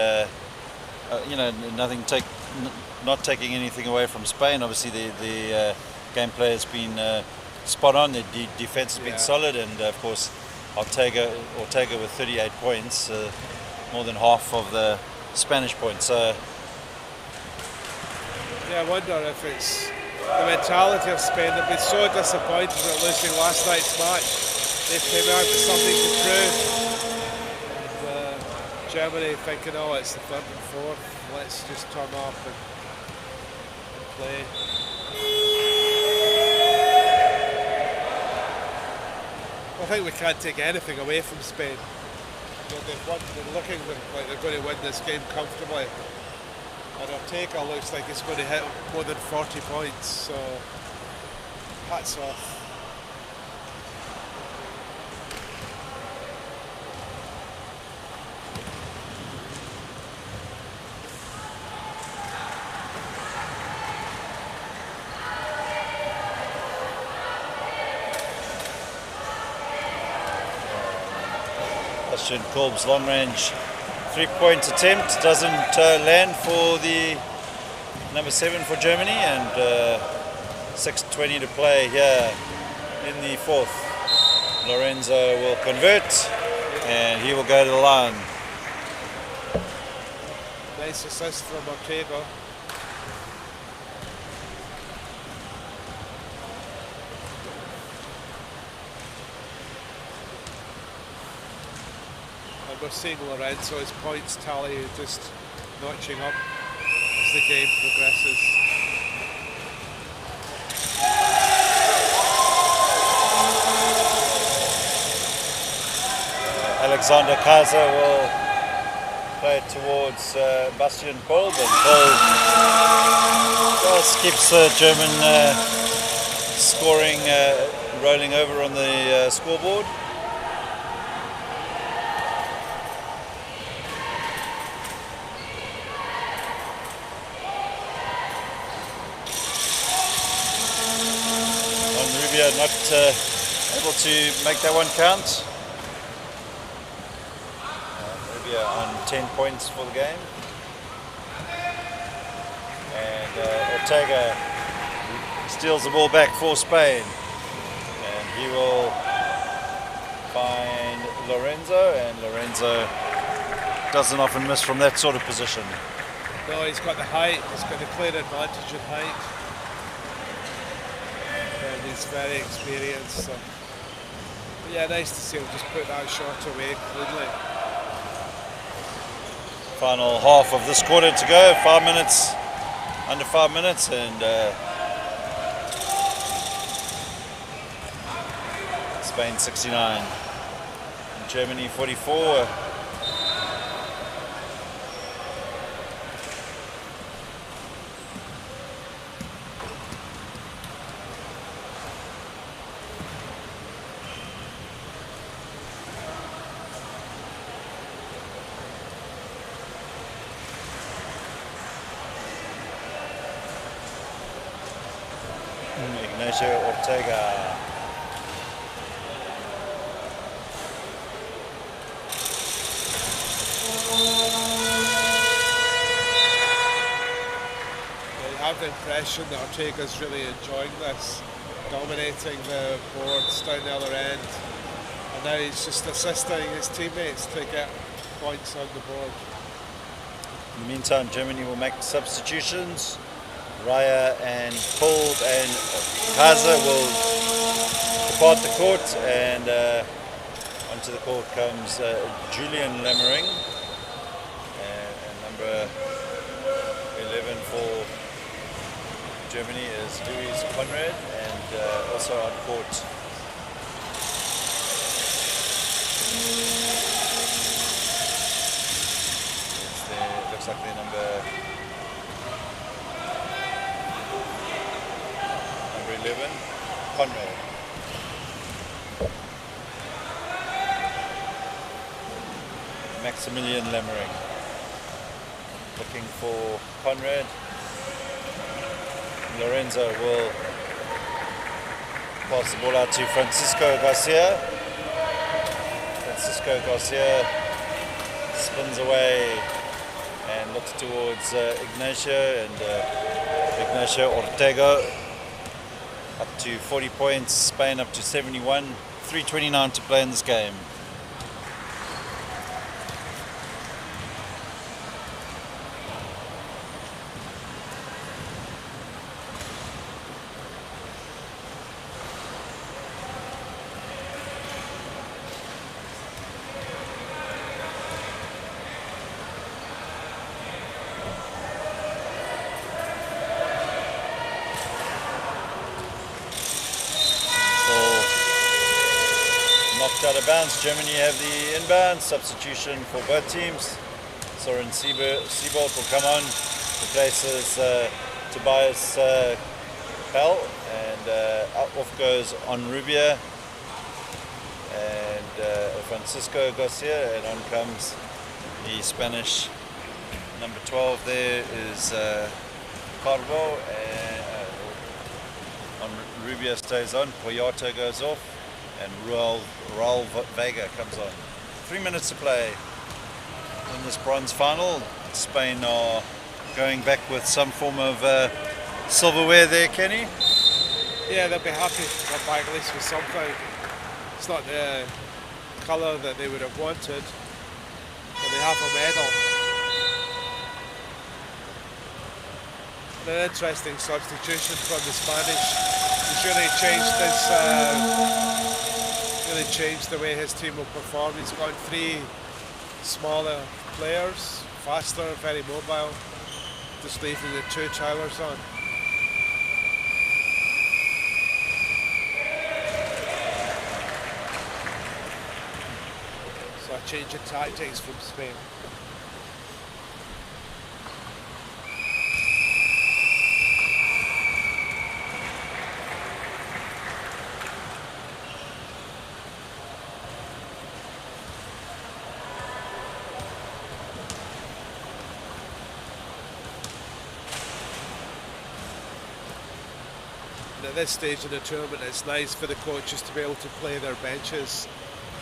not taking anything away from Spain. Obviously the gameplay has been spot on. The defense has been solid, and of course Ortega with 38 points. More than half of the Spanish points. Yeah, I wonder if it's the mentality of Spain. They've been so disappointed at losing last night's match. They came out with something to prove. And Germany thinking, oh, it's the 3rd and 4th. Let's just turn up and play. I think we can't take anything away from Spain. They're looking like they're going to win this game comfortably. And Ortega looks like he's going to hit more than 40 points, so hats off. Kolb's long-range 3-point attempt doesn't land for the number 7 for Germany, and 6:20 to play here in the fourth. Lorenzo will convert, and he will go to the line. Nice assist from Ortega. And we're seeing Lorenzo's points tally just notching up as the game progresses. Alexander Kaiser will play towards Bastian Kolb, and Kolb just keeps the German scoring rolling over on the scoreboard. Rubio not able to make that one count. On 10 points for the game, and Ortega steals the ball back for Spain, and he will find Lorenzo, and Lorenzo doesn't often miss from that sort of position. No, he's got the height, he's got the clear advantage in height, and he's very experienced, so yeah, nice to see him just put that shot away cleanly. Final half of this quarter to go, 5 minutes, under 5 minutes, and Spain 69, and Germany 44. Ignacio Ortega. You have the impression that Ortega's really enjoying this, dominating the boards down the other end, and now he's just assisting his teammates to get points on the board. In the meantime, Germany will make substitutions. Raya and Kolb and Kaiser will depart the court, and onto the court comes Julian Lemmering, and number 11 for Germany is Luis Conrad, and also on court looks like their number 11, Conrad. Maximilian Lemmering looking for Conrad. Lorenzo will pass the ball out to Francisco Garcia. Francisco Garcia spins away and looks towards Ignacio, and Ignacio Ortega up to 40 points, Spain up to 71, 3:29 to play in this game. Out of bounds. Germany have the inbound substitution for both teams. Soren Siebold will come on, replaces Tobias Pell, and off goes Onrubia and Francisco Garcia, and on comes the Spanish number 12. There is Carbo, and Onrubia stays on, Poyata goes off, and Raul Vega comes on. 3 minutes to play. in this bronze final. Spain are going back with some form of silverware there, Kenny. Yeah, they'll be happy to come back at least with something. It's not the colour that they would have wanted, but they have a medal. And an interesting substitution from the Spanish. He's really changed the way his team will perform. He's got 3 smaller players, faster, very mobile, just leaving the 2 Tylers on. So a change of tactics from Spain. At this stage in the tournament, it's nice for the coaches to be able to play their benches.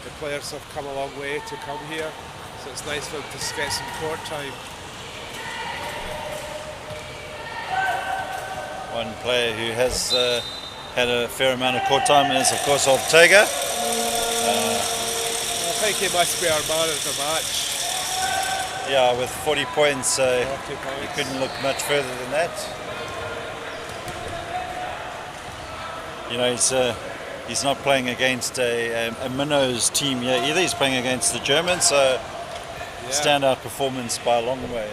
The players have come a long way to come here, so it's nice for them to get some court time. One player who has had a fair amount of court time is, of course, Ortega. I think he must be our man of the match. Yeah, with 40 points, 40 he points. couldn't look much further than that. You know, he's not playing against a minnows team yet either. He's playing against the Germans, so standout performance by a long way.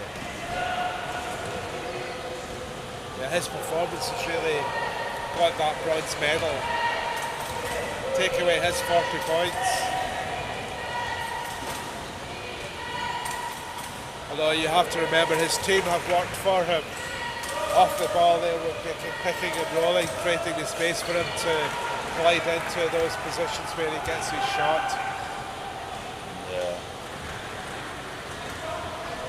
Yeah, his performance has really got that bronze medal. Take away his 40 points. Although you have to remember his team have worked for him. Off the ball, they were picking and rolling, creating the space for him to glide into those positions where he gets his shot. Yeah.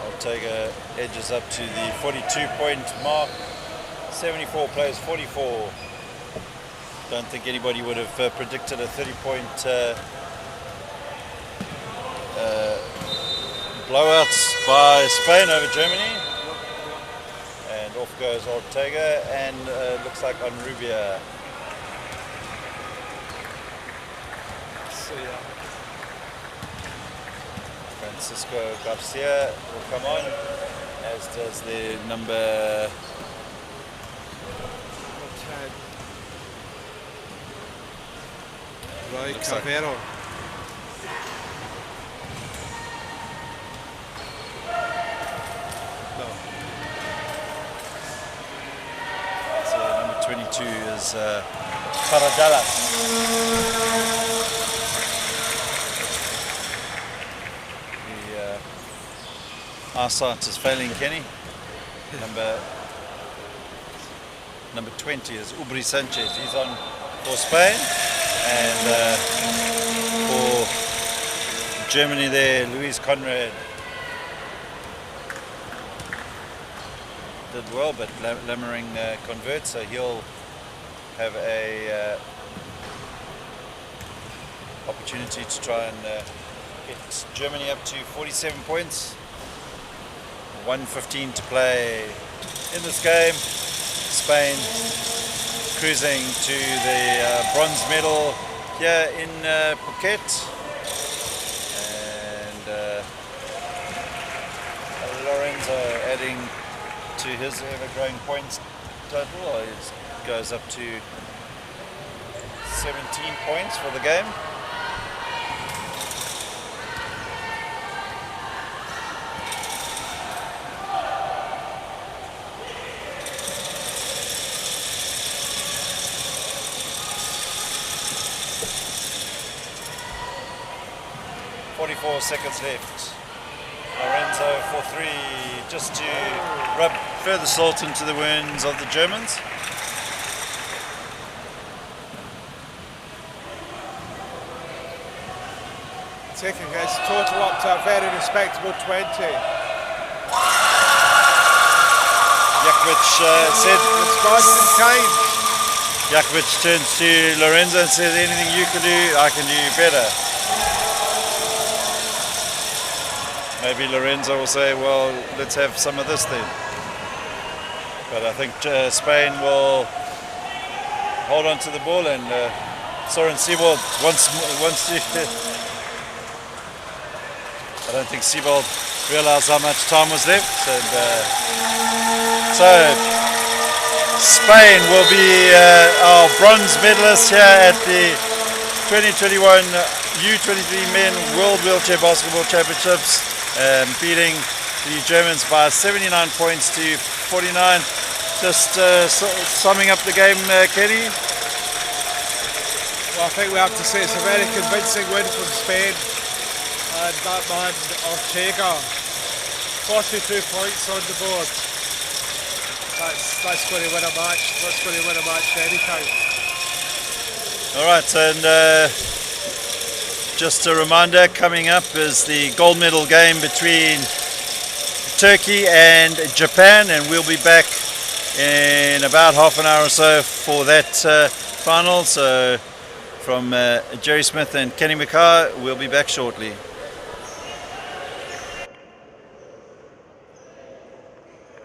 Ortega edges up to the 42-point mark. 74 plays, 44. Don't think anybody would have predicted a 30-point blowout by Spain over Germany. And off goes Ortega, and looks like on Rubia. So yeah. Francisco Garcia will come on, as does the number 10. Roy Looks like- Cavero. No. So number 22 is Paradesporto. The eyesight is failing Kenny. Number 20 is Ubri Sanchez. He's on for Spain, and for Germany there, Luis Conrad did well, but Lammering converts, so he'll have a opportunity to try and get Germany up to 47 points. 1:15 to play in this game. Spain cruising to the bronze medal here in Phuket, and Lorenzo adding to his ever-growing points total. It goes up to 17 points for the game. .44 seconds left. Lorenzo for 3, just to rub further salt into the wounds of the Germans. Taking his total up to a very respectable 20. Jakovic said, Response in kind. Jakovic turns to Lorenzo and says, anything you can do, I can do better. maybe Lorenzo will say, well, let's have some of this then. But I think Spain will hold on to the ball, and Soren Siebold wants to. I don't think Siebold realized how much time was left, and so Spain will be our bronze medalist here at the 2021 U23 Men World Wheelchair Basketball Championships, beating the Germans by 79 points to 49. Just summing up the game, Kenny. Well, I think we have to say it's a very convincing win from Spain. And that man, Ortega, 42 points on the board. That's going to win a match. That's going to win a match any time. All right, and just a reminder, coming up is the gold medal game between Turkey and Japan, and we'll be back in about half an hour or so for that final. So from Jerry Smith and Kenny McCarr, we'll be back shortly.